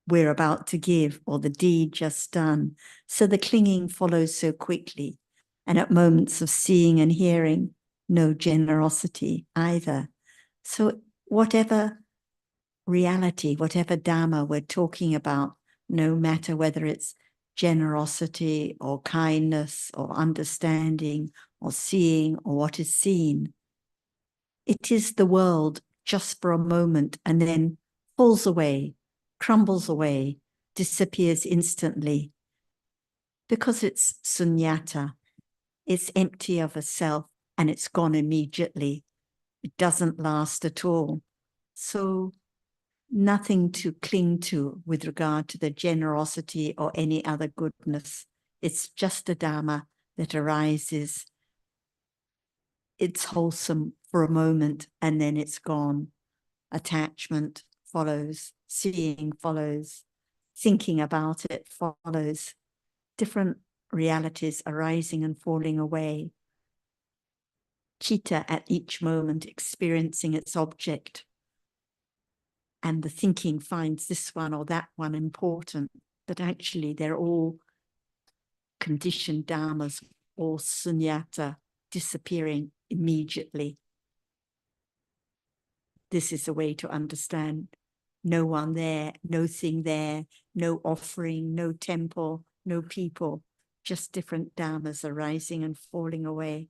we're about to give, or the deed just done? So the clinging follows so quickly. And at moments of seeing and hearing, no generosity either. So whatever reality, whatever Dhamma we're talking about, no matter whether it's generosity or kindness or understanding or seeing or what is seen, it is the world just for a moment and then falls away, crumbles away, disappears instantly, because it's sunyata. It's empty of a self and it's gone immediately. It doesn't last at all. So nothing to cling to with regard to the generosity or any other goodness. It's just a Dhamma that arises. It's wholesome for a moment and then it's gone. Attachment follows, seeing follows, thinking about it follows. Different realities arising and falling away. Chitta at each moment experiencing its object. And the thinking finds this one or that one important, but actually they're all conditioned dharmas, all sunyata, disappearing immediately. This is a way to understand no one there, no thing there, no offering, no temple, no people, just different dharmas arising and falling away.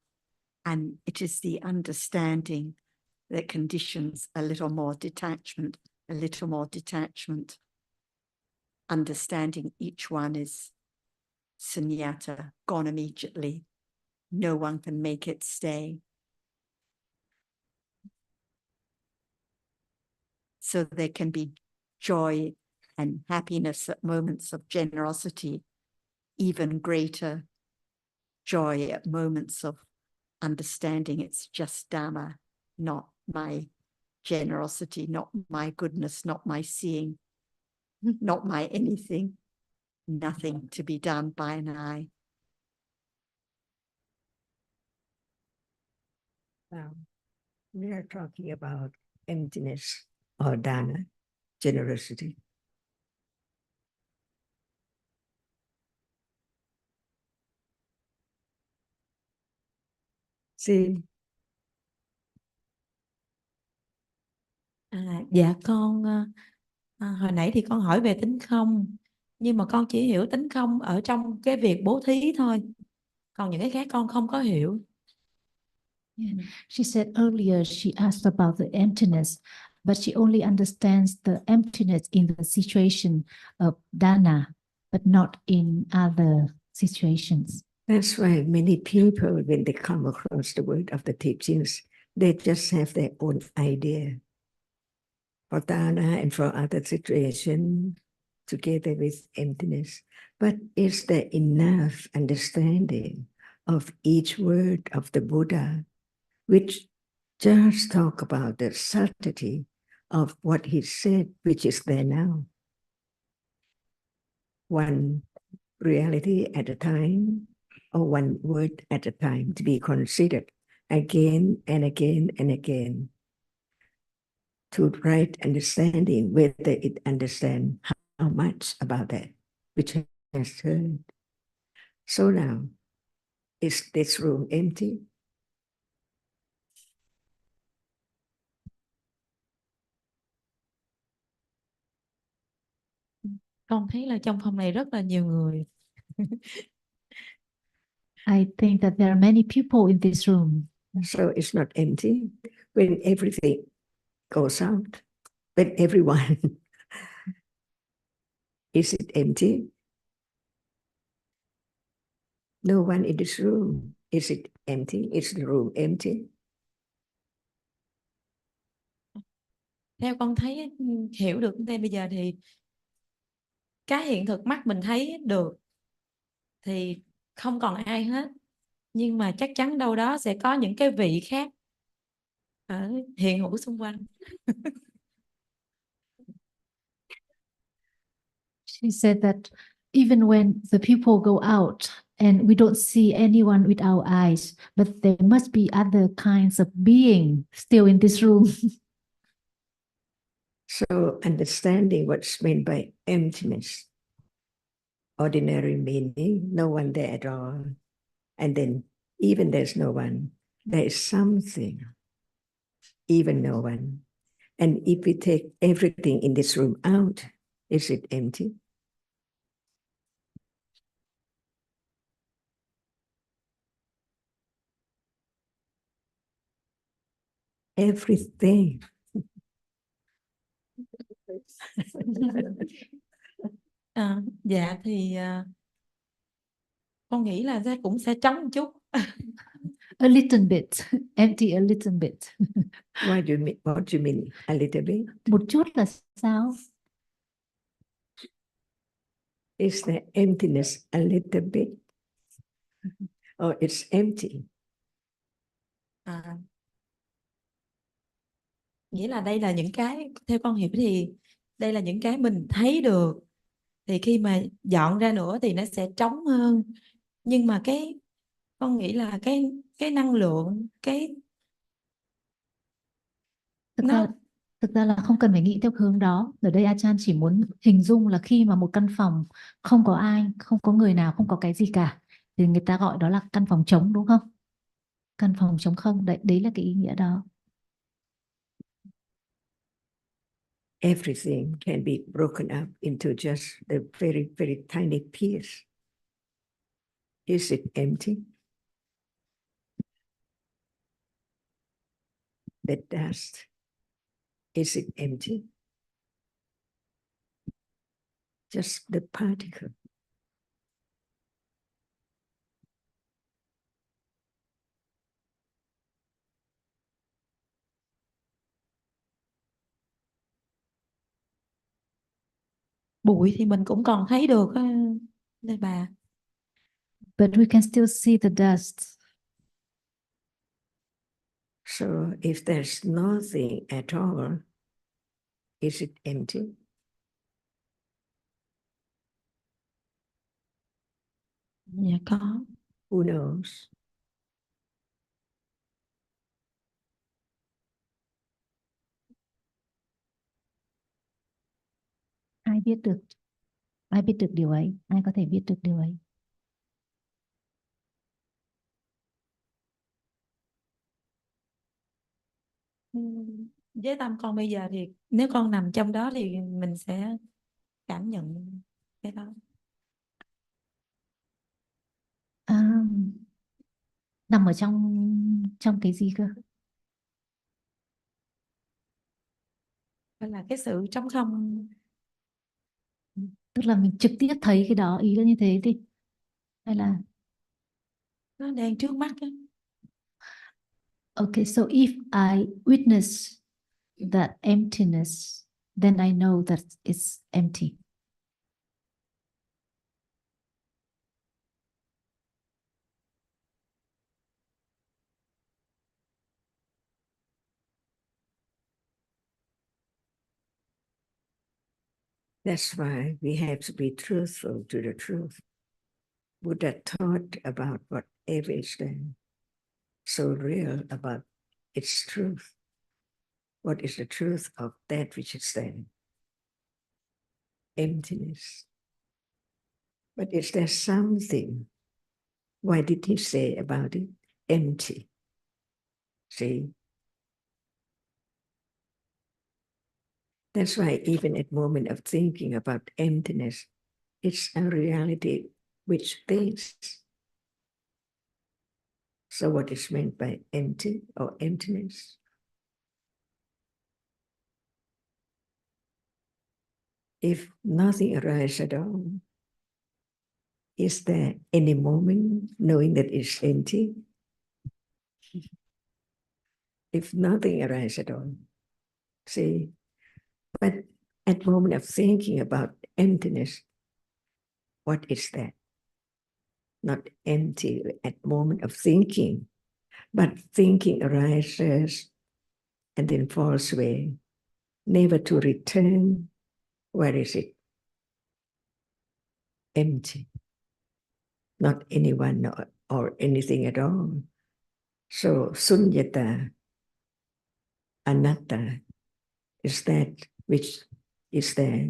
And it is the understanding that conditions a little more detachment, a little more detachment. Understanding each one is sunyata, gone immediately. No one can make it stay. So there can be joy and happiness at moments of generosity, even greater joy at moments of understanding it's just Dhamma, not my generosity, not my goodness, not my seeing, not my anything, nothing to be done by an eye. Now, we are talking about emptiness or dana, generosity. See, Dạ con hồi nãy thì con hỏi về tính không, nhưng mà con chỉ hiểu tính không ở trong cái việc bố thí thôi, còn những cái khác con không có hiểu. Yeah. She said earlier she asked about the emptiness, but she only understands the emptiness in the situation of dana, but not in other situations. That's why many people, when they come across the word of the teachings, they just have their own idea for dana and for other situations together with emptiness. But is there enough understanding of each word of the Buddha, which just talk about the subtlety of what he said, which is there now? One reality at a time, or one word at a time, to be considered again and again and again, to right understanding whether it understands how much about that which has heard. So now, is this room empty? Con thấy là trong phòng này rất là nhiều người. I think that there are many people in this room. So it's not empty when everything goes out, when everyone, is it empty? No one in this room. Is it empty? Is the room empty? Theo con thấy hiểu được đây bây giờ thì cái hiện thực mắt mình thấy được thì không còn ai hết, nhưng mà chắc chắn đâu đó sẽ có những cái vị khác ở hiện hữu xung quanh. She said that even when the people go out and we don't see anyone with our eyes, but there must be other kinds of being still in this room. So understanding what's meant by emptiness, ordinary meaning, no one there at all. And then even there's no one, there is something, even no one. And if we take everything in this room out, is it empty? Everything. Dạ thì con nghĩ là cũng sẽ trống một chút. A little bit, empty a little bit. What do you mean a little bit? Một chút là sao? Is the emptiness a little bit? Or it's empty? Nghĩa là đây là những cái, theo con hiểu thì đây là những cái mình thấy được, thì khi mà dọn ra nữa thì nó sẽ trống hơn. Nhưng mà con nghĩ là cái năng lượng, Thực ra là không cần phải nghĩ theo hướng đó. Ở đây Achan chỉ muốn hình dung là khi mà một căn phòng không có ai, không có người nào, không có cái gì cả, thì người ta gọi đó là căn phòng trống, đúng không? Căn phòng trống không, đấy là cái ý nghĩa đó. Everything can be broken up into just a very, very tiny piece. Is it empty? The dust, is it empty? Just the particle. bụi thì mình cũng còn thấy được đây bà. But we can still see the dust. So if there's nothing at all, is it empty? Dạ có. Who knows? Ai biết được? Ai biết được điều ấy? Ai có thể biết được điều ấy? với tâm con bây giờ thì nếu con nằm trong đó thì mình sẽ cảm nhận cái đó. À, nằm ở trong cái gì cơ? Đó là cái sự trống không. Tức là mình trực tiếp thấy cái đó, ý là như thế đi. Hay là Nó đang trước mắt á. okay, so if I witness that emptiness, then I know that it's empty. That's why we have to be truthful to the truth. Buddha taught about whatever is there, so real about its truth. What is the truth of that which is there? Emptiness. But is there something? Why did he say about it? Empty. See? That's why even at moment of thinking about emptiness, it's a reality which thinks. So what is meant by empty or emptiness? If nothing arises at all, is there any moment knowing that it's empty? If nothing arises at all, see? But at moment of thinking about emptiness, what is that? Not empty at moment of thinking, but thinking arises and then falls away, never to return. Where is it? Empty. Not anyone or anything at all. So sunyata, anatta, is that which is there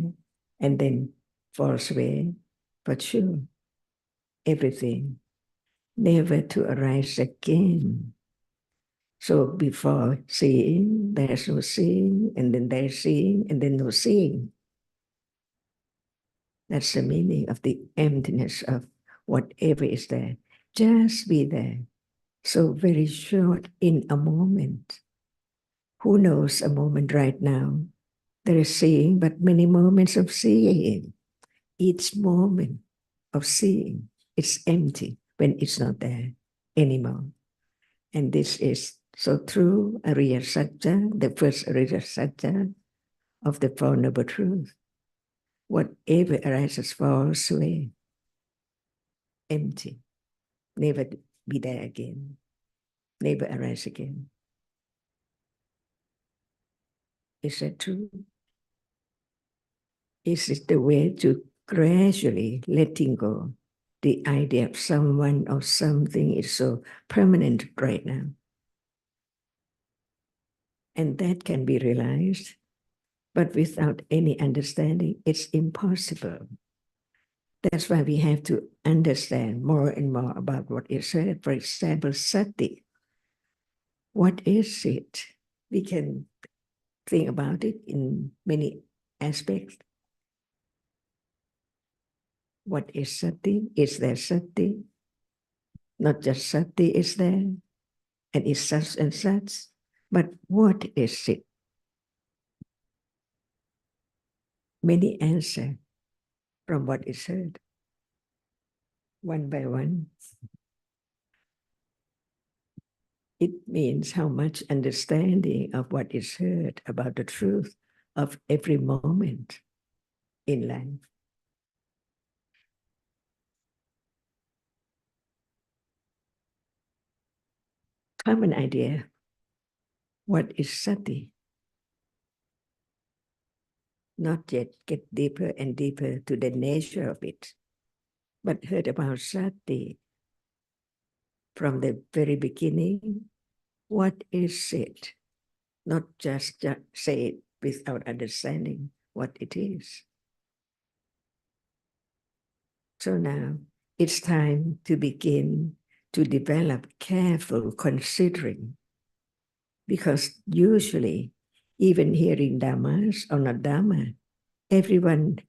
and then falls away. But sure, everything, never to arise again. So before seeing, there's no seeing, and then there's seeing, and then no seeing. That's the meaning of the emptiness of whatever is there. Just be there. So very short in a moment. Who knows a moment right now? There is seeing, but many moments of seeing. Each moment of seeing, it's empty when it's not there anymore. And this is so true, Ariya Satya, the first Ariya Satya of the Four Noble Truths. Whatever arises falls away, empty, never be there again, never arise again. Is that true? Is it the way to gradually letting go the idea of someone or something is so permanent right now? And that can be realized, but without any understanding, it's impossible. That's why we have to understand more and more about what is said. For example, sati. What is it? We can think about it in many aspects. What is sati? Is there sati? Not just sati is there, and is such and such, but what is it? Many answers from what is heard, one by one. It means how much understanding of what is heard about the truth of every moment in life. Common idea. What is sati? Not yet get deeper and deeper to the nature of it, but heard about sati from the very beginning. What is it? Not just say it without understanding what it is. So now it's time to begin to develop careful considering, because usually even hearing Dhammas or not Dhamma, everyone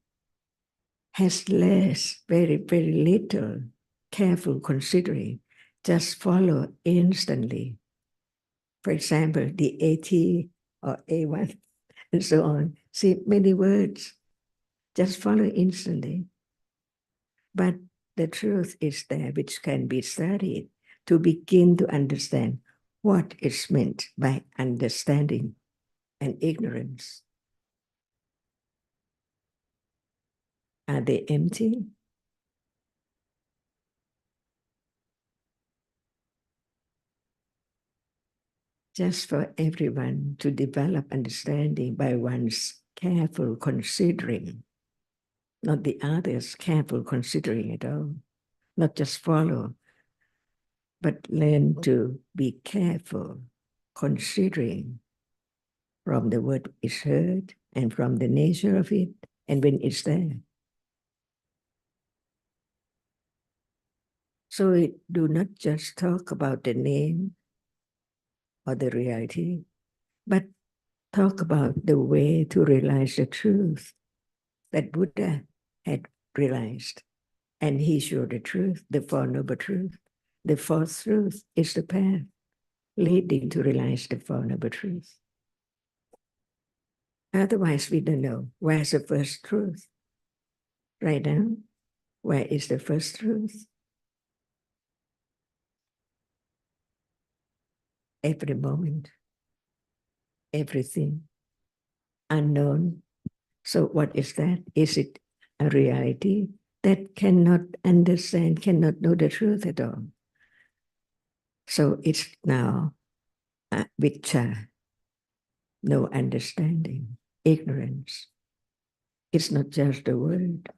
has less, very, very little careful considering, just follow instantly. For example, the AT or A1 and so on. See, many words, just follow instantly. But the truth is there, which can be studied to begin to understand what is meant by understanding and ignorance. Are they empty? Just for everyone to develop understanding by one's careful considering, not the others careful considering at all, not just follow, but learn to be careful considering from the word is heard and from the nature of it and when it's there. So it do not just talk about the name or the reality, but talk about the way to realize the truth that Buddha had realized. And he showed the truth, the Four Noble Truths. The fourth truth is the path leading to realize the Four Noble Truths. Otherwise, we don't know where's the first truth. Right now, where is the first truth? Every moment, everything, unknown. So what is that? Is it a reality that cannot understand, cannot know the truth at all? So it's now viccha, no understanding, ignorance. It's not just a word.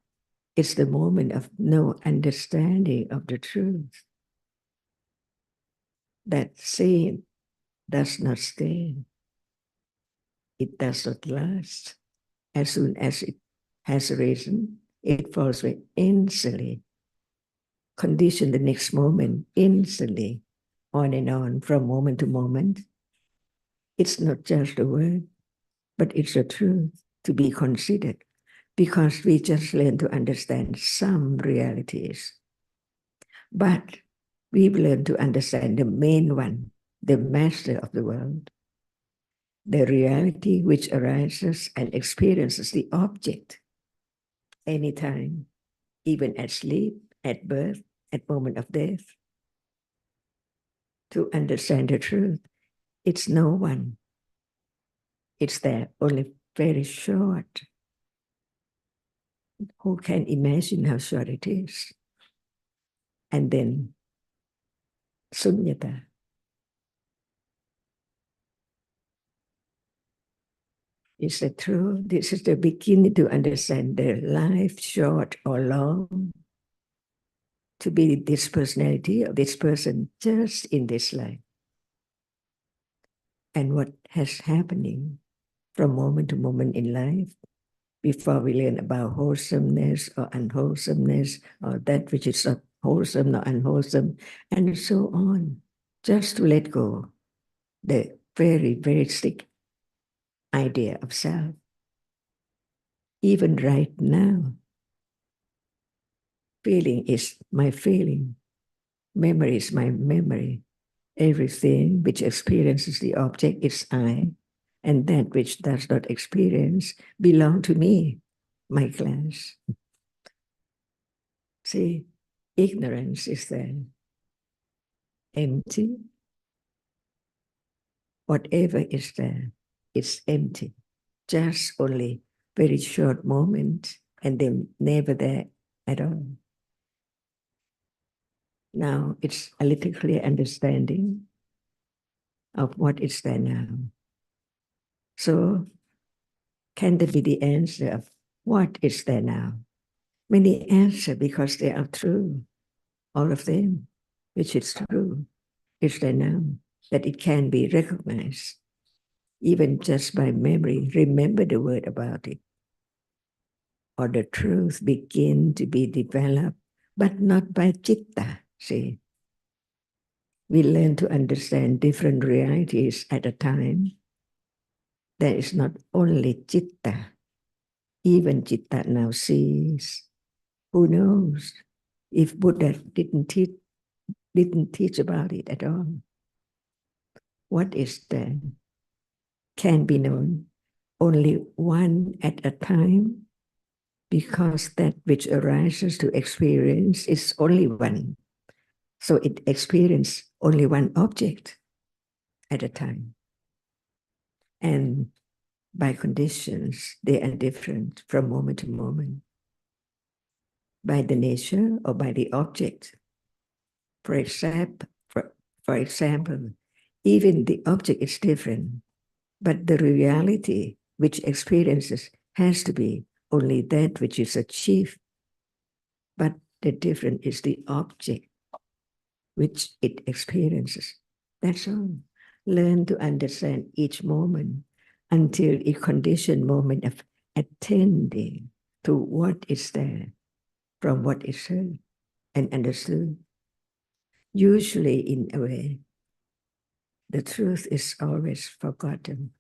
It's the moment of no understanding of the truth. That seeing does not stay. It does not last. As soon as it has arisen, it falls away instantly. Condition the next moment instantly, on and on, from moment to moment. It's not just a word, but it's a truth to be considered, because we just learn to understand some realities. But we've learned to understand the main one, the master of the world, the reality which arises and experiences the object anytime, even at sleep, at birth, at moment of death. To understand the truth, it's no one. It's there, only very short. Who can imagine how short it is? And then sunyata. Is the truth? This is the beginning to understand the life, short or long, to be this personality of this person just in this life. And what has happening from moment to moment in life, before we learn about wholesomeness or unwholesomeness, or that which is not wholesome, not unwholesome, and so on, just to let go the very, very sick idea of self. Even right now, feeling is my feeling, memory is my memory. Everything which experiences the object is I, and that which does not experience belong to me, my class. See, ignorance is there. Empty. Whatever is there, it's empty. Just only very short moment, and then never there at all. Now it's a little clear understanding of what is there now. So can there be the answer of what is there now? Many answer because they are true, all of them, which is true, is there now, that it can be recognized, even just by memory. Remember the word about it. Or the truth begin to be developed, but not by citta, see. We learn to understand different realities at a time, there is not only citta. Even citta now sees. Who knows if Buddha didn't teach about it at all? What is there can be known only one at a time, because that which arises to experience is only one. So it experiences only one object at a time. And by conditions, they are different from moment to moment. By the nature or by the object. For example, even the object is different, but the reality which experiences has to be only that which is achieved. But the difference is the object which it experiences. That's all. Learn to understand each moment until a conditioned moment of attending to what is there from what is heard and understood. Usually, in a way, the truth is always forgotten.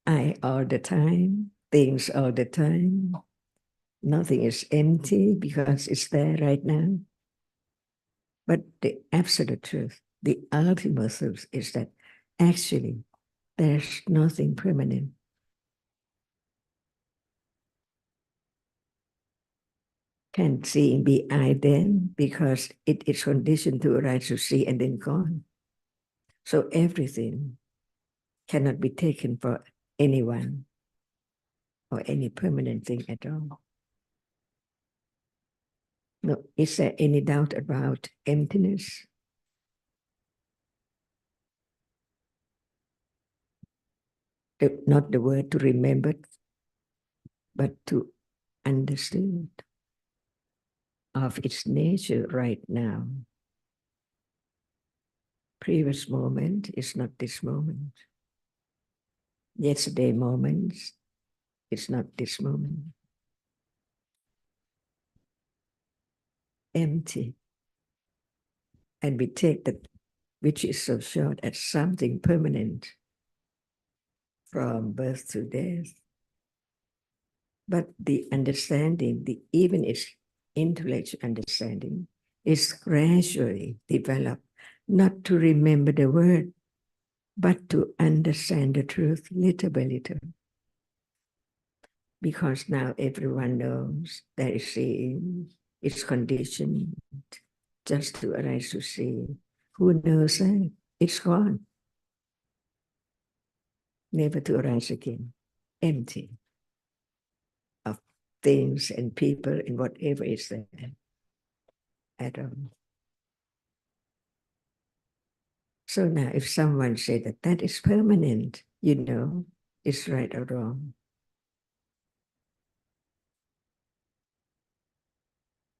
I all the time, things all the time. Nothing is empty because it's there right now. But the absolute truth, the ultimate truth is that actually there's nothing permanent. Can seeing be I then? Because it is conditioned to arise to see and then gone. So everything cannot be taken for anyone or any permanent thing at all. No, is there any doubt about emptiness? Not the word to remember, but to understand of its nature right now. Previous moment is not this moment. Yesterday moment is not this moment. Empty. And we take that which is so short as something permanent from birth to death. But the understanding, even its intellectual understanding, is gradually developed, not to remember the word, but to understand the truth little by little. Because now everyone knows that is seeing, it's conditioned just to arise to see. Who knows that? It's gone. Never to arise again. Empty of things and people and whatever is there at all. So now if someone said that that is permanent, you know, it's right or wrong.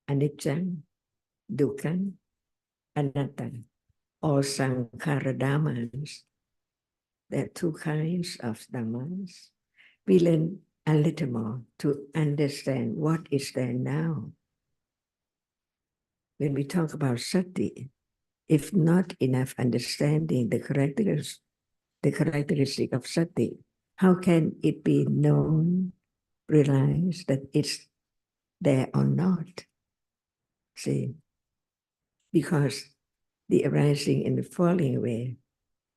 Anicca, dukkha, anatta, all sankhara dhammas. There are two kinds of dhammas. We learn a little more to understand what is there now. When we talk about sati, if not enough understanding the characteristic of sati, how can it be known, realized that it's there or not? See, because the arising and the falling away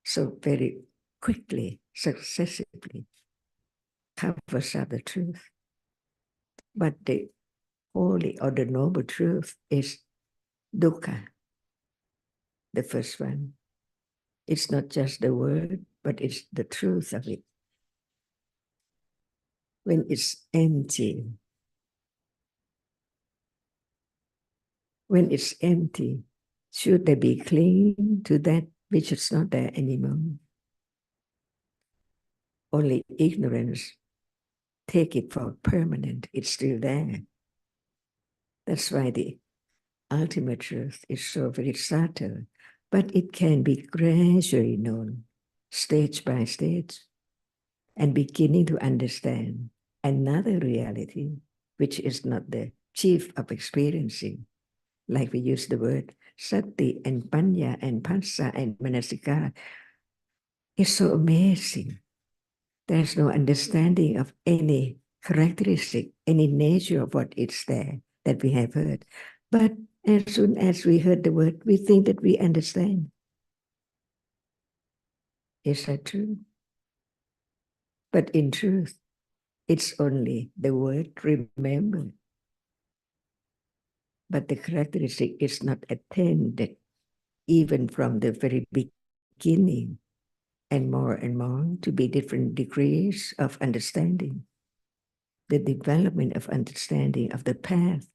so very quickly, successively covers up the truth. But the holy or the noble truth is dukkha, the first one. It's not just the word, but it's the truth of it. When it's empty, should they be clinging to that which is not there anymore? Only ignorance take it for permanent. It's still there. That's why the ultimate truth is so very subtle, but it can be gradually known, stage by stage, and beginning to understand another reality, which is not the chief of experiencing. Like we use the word sati and panya and phassa and manasika. It's so amazing There's no understanding of any characteristic, any nature of what is there that we have heard. But as soon as we heard the word, we think that we understand. Is that true? But in truth, it's only the word remember. But the characteristic is not attained even from the very beginning, and more to be different degrees of understanding. The development of understanding of the path,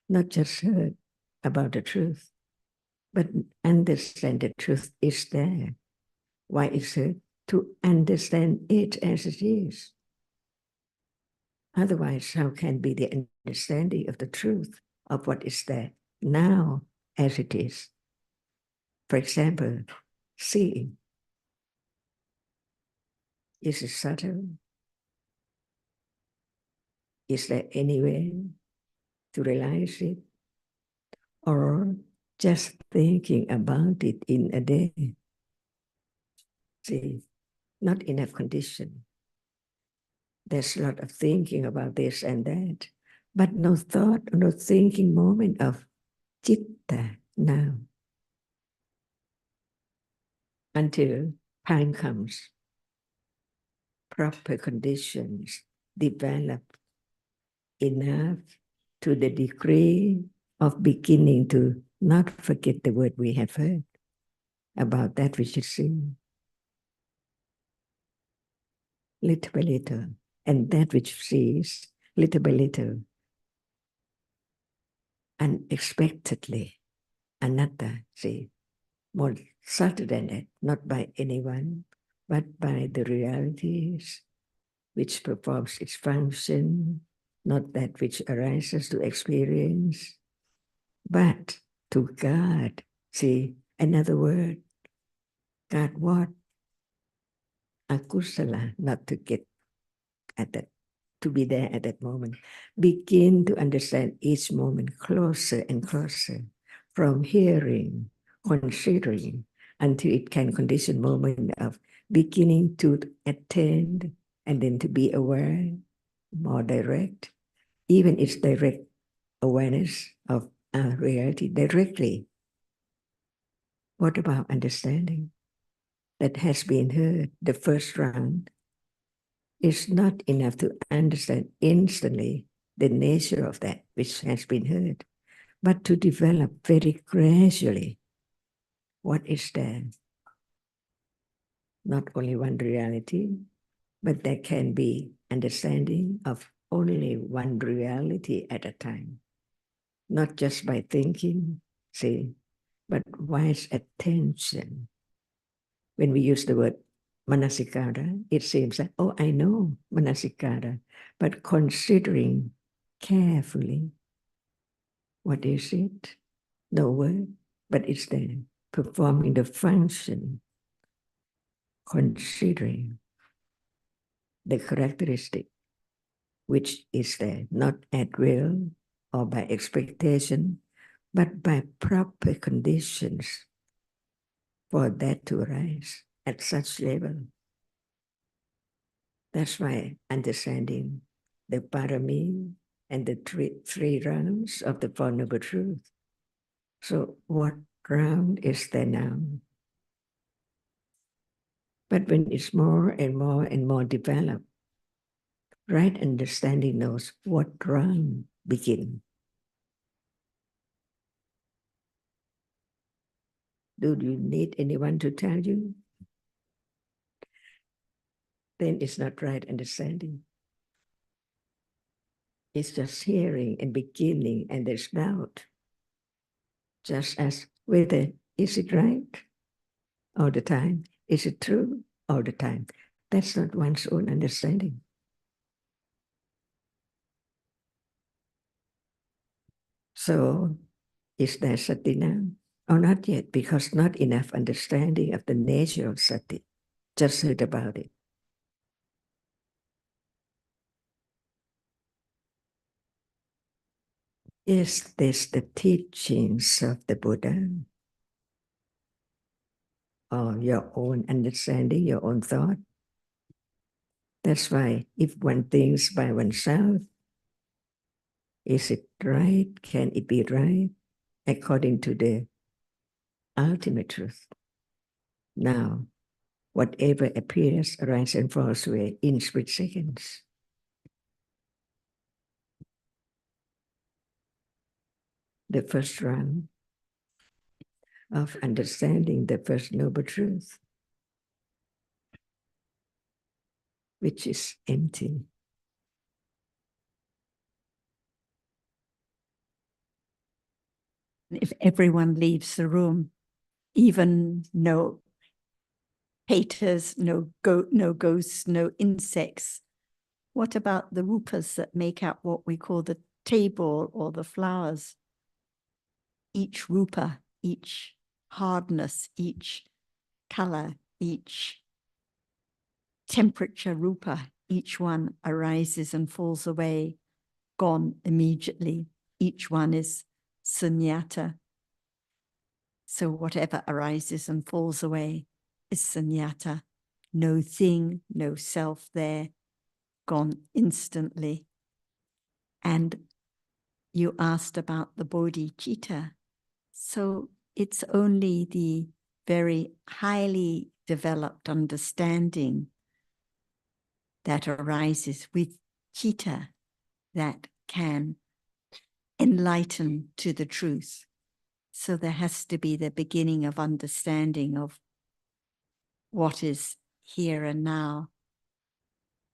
not just heard about the truth, but understand the truth is there. Why is it? To understand it as it is. Otherwise, how can be the understanding of the truth of what is there now as it is? For example, seeing. Is it subtle? Is there any way to realize it? Or just thinking about it in a day? See, not enough condition. There's a lot of thinking about this and that, but no thought, no thinking moment of chitta now. Until time comes, proper conditions develop enough to the degree of beginning to not forget the word we have heard about that which is seen. Little by little, and that which sees, little by little, unexpectedly, another, see, more subtle than that, not by anyone, but by the realities which performs its function, not that which arises to experience, but to guard. See, another word, guard what? Akusala, not to get at that, to be there at that moment. Begin to understand each moment closer and closer, from hearing, considering, until it can condition moment of beginning to attend and then to be aware, more direct, even its direct awareness of reality directly. What about understanding? That has been heard, the first round, is not enough to understand instantly the nature of that which has been heard, but to develop very gradually what is there. Not only one reality, but there can be understanding of only one reality at a time. Not just by thinking, see, but wise attention. When we use the word manasikara, it seems that, oh, I know manasikara, but considering carefully, what is it? No word, but it's there, performing the function, considering the characteristic which is there, not at will or by expectation, but by proper conditions for that to arise at such level. That's why understanding the parami and the three rounds of the Four Noble Truth. So what round is there now? But when it's more and more and more developed, right understanding knows what round begin. Do you need anyone to tell you? Then it's not right understanding. It's just hearing and beginning, and there's doubt. Just as whether is it right all the time? Is it true all the time? That's not one's own understanding. So, is there sati now? Or not yet, because not enough understanding of the nature of sati. Just heard about it. Is this the teachings of the Buddha? Or your own understanding, your own thought? That's why if one thinks by oneself, is it right? Can it be right according to the ultimate truth? Now, whatever appears, arises and falls away in split seconds. The first round of understanding the first noble truth, which is empty. If everyone leaves the room, even no haters, no ghosts, no insects, what about the rupas that make up what we call the table or the flowers? Each rupa, each hardness, each color, each temperature rupa, each one arises and falls away, gone immediately. Each one is sunyata. So whatever arises and falls away is sunyata. No thing, no self there, gone instantly. And you asked about the bodhicitta. So it's only the very highly developed understanding that arises with citta that can enlighten to the truth. So there has to be the beginning of understanding of what is here and now,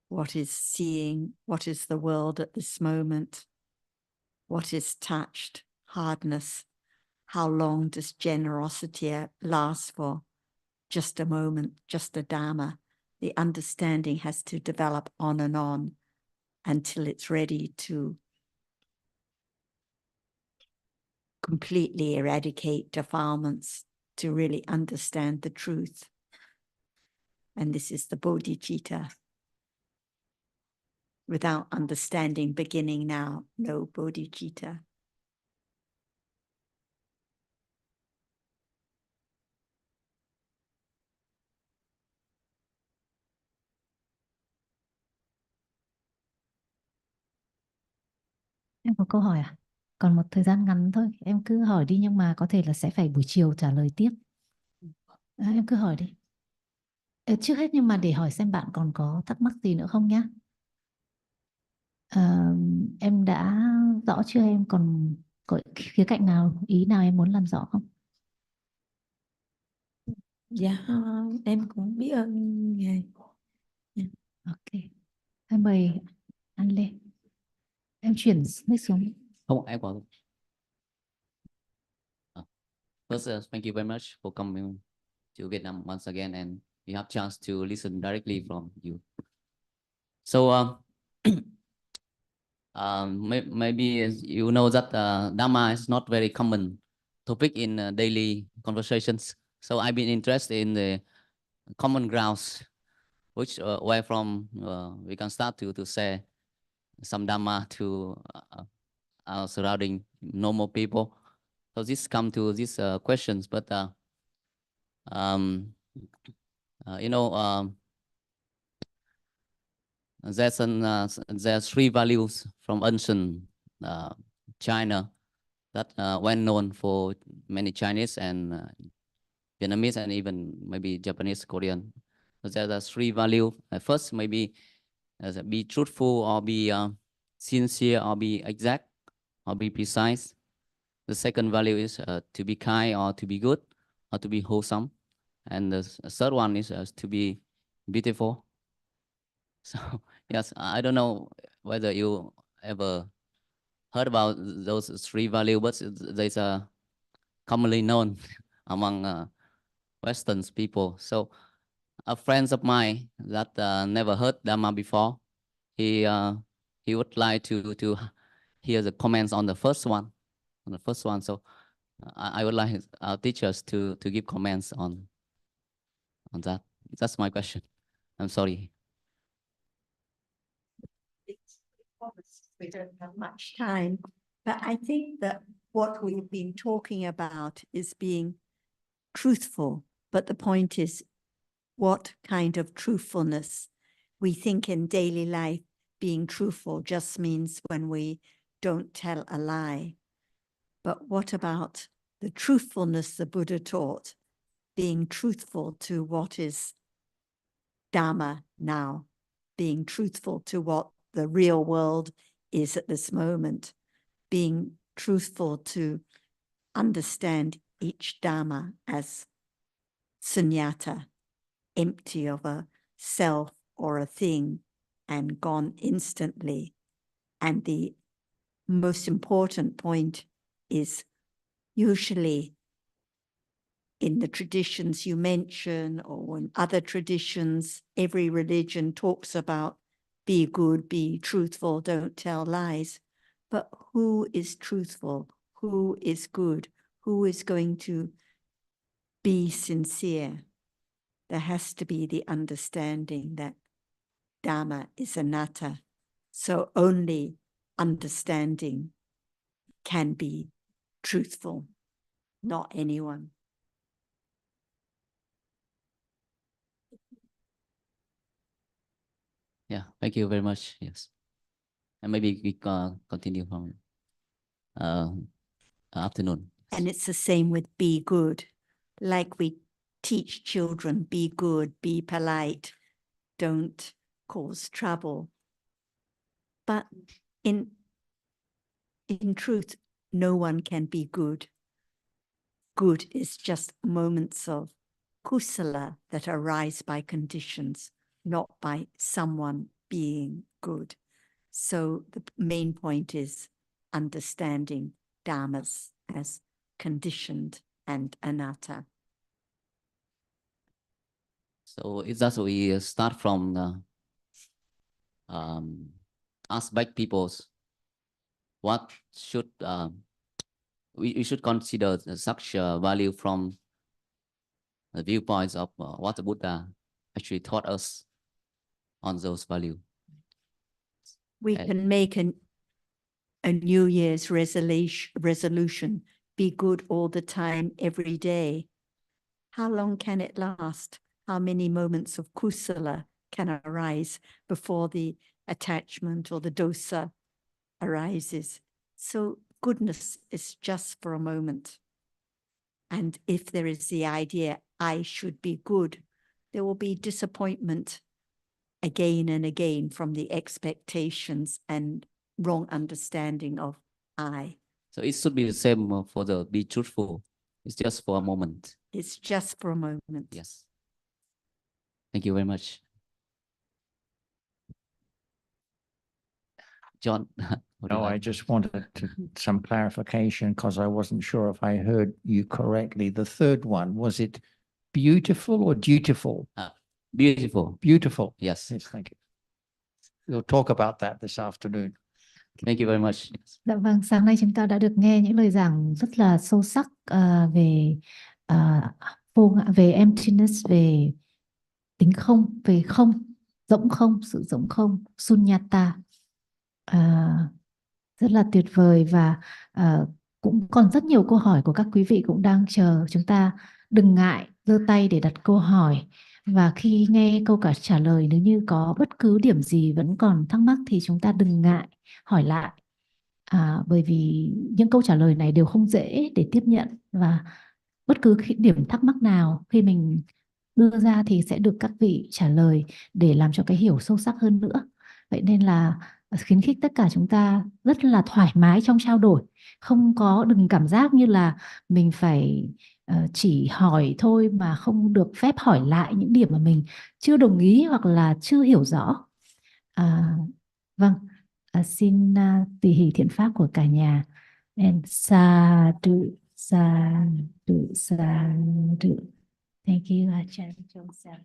what is seeing, what is the world at this moment, what is touched, hardness, how long does generosity last for? Just a moment, just a Dhamma. The understanding has to develop on and on until it's ready to completely eradicate defilements, to really understand the truth. And this is the bodhicitta. Without understanding beginning now, no bodhicitta. Em có câu hỏi à? Còn một thời gian ngắn thôi, em cứ hỏi đi nhưng mà có thể là sẽ phải buổi chiều trả lời tiếp. Em cứ hỏi đi. Trước hết nhưng mà để hỏi xem bạn còn có thắc mắc gì nữa không nhá. Em đã rõ chưa, em còn có khía cạnh nào, ý nào em muốn làm rõ không? Dạ em cũng biết ơn ngài. Dạ. Ok, em mời anh Lê. Em chuyển mic xuống. Không, em còn. First, thank you very much for coming to Vietnam once again, and we have chance to listen directly from you. So, maybe you know that Dhamma is not very common topic in daily conversations. So I've been interested in the common grounds, which where from we can start to say some Dhamma to our surrounding normal people. So this come to these questions, but you know, there's three values from ancient China that well known for many Chinese and Vietnamese and even maybe Japanese, Korean. So there are three values. First, maybe be truthful or be sincere or be exact or be precise. The second value is to be kind or to be good or to be wholesome. And the third one is to be beautiful. So yes, I don't know whether you ever heard about those three values, but there's a commonly known among Western people. So a friend of mine that never heard Dhamma before, he would like to hear the comments on the first one. So I would like our teachers to give comments on that. That's my question. I'm sorry. We don't have much time, but I think that what we've been talking about is being truthful. But the point is, what kind of truthfulness? We think in daily life being truthful just means when we don't tell a lie. But what about the truthfulness the Buddha taught, being truthful to what is Dhamma now, being truthful to what the real world is at this moment, being truthful to understand each Dhamma as sunyata, empty of a self or a thing and gone instantly. And the most important point is usually in the traditions you mention or in other traditions, every religion talks about be good, be truthful, don't tell lies. But who is truthful? Who is good? Who is going to be sincere? There has to be the understanding that Dhamma is anatta. So only understanding can be truthful, not anyone. Yeah, thank you very much. Yes. And maybe we continue from afternoon. And it's the same with be good. Like we teach children, be good, be polite, don't cause trouble. But in truth, no one can be good. Good is just moments of kusala that arise by conditions, not by someone being good. So the main point is understanding dhammas as conditioned and anatta. So it's just we start from aspect people's what should we should consider such value from the viewpoints of what the Buddha actually taught us on those values. We can make a New Year's resolution, be good all the time, every day. How long can it last? How many moments of kusala can arise before the attachment or the dosa arises? So goodness is just for a moment. And if there is the idea, I should be good, there will be disappointment again and again from the expectations and wrong understanding of I. So it should be the same for the be truthful. It's just for a moment. It's just for a moment. Yes. Thank you very much. John. No, I just wanted some clarification because I wasn't sure if I heard you correctly. The third one, was it beautiful or dutiful? Beautiful. Beautiful. Yes. Yes, thank you. We'll talk about that this afternoon. Thank you very much. Dạ vâng, sáng nay chúng ta đã được nghe những lời giảng rất là sâu sắc về về emptiness, về tính không, về không, rỗng không, sự rỗng không, sunyata. Rất là tuyệt vời và cũng còn rất nhiều câu hỏi của các quý vị cũng đang chờ. Chúng ta đừng ngại giơ tay để đặt câu hỏi. Và khi nghe câu trả lời, nếu như có bất cứ điểm gì vẫn còn thắc mắc thì chúng ta đừng ngại hỏi lại. Bởi vì những câu trả lời này đều không dễ để tiếp nhận và bất cứ điểm thắc mắc nào khi mình đưa ra thì sẽ được các vị trả lời để làm cho cái hiểu sâu sắc hơn nữa. Vậy nên là khuyến khích tất cả chúng ta rất là thoải mái trong trao đổi, đừng cảm giác như là mình phải chỉ hỏi thôi mà không được phép hỏi lại những điểm mà mình chưa đồng ý hoặc là chưa hiểu rõ. Vâng, xin tùy hỷ thiện pháp của cả nhà. And sadhu, sadhu, sadhu. Thank you, Ajahn Joseph.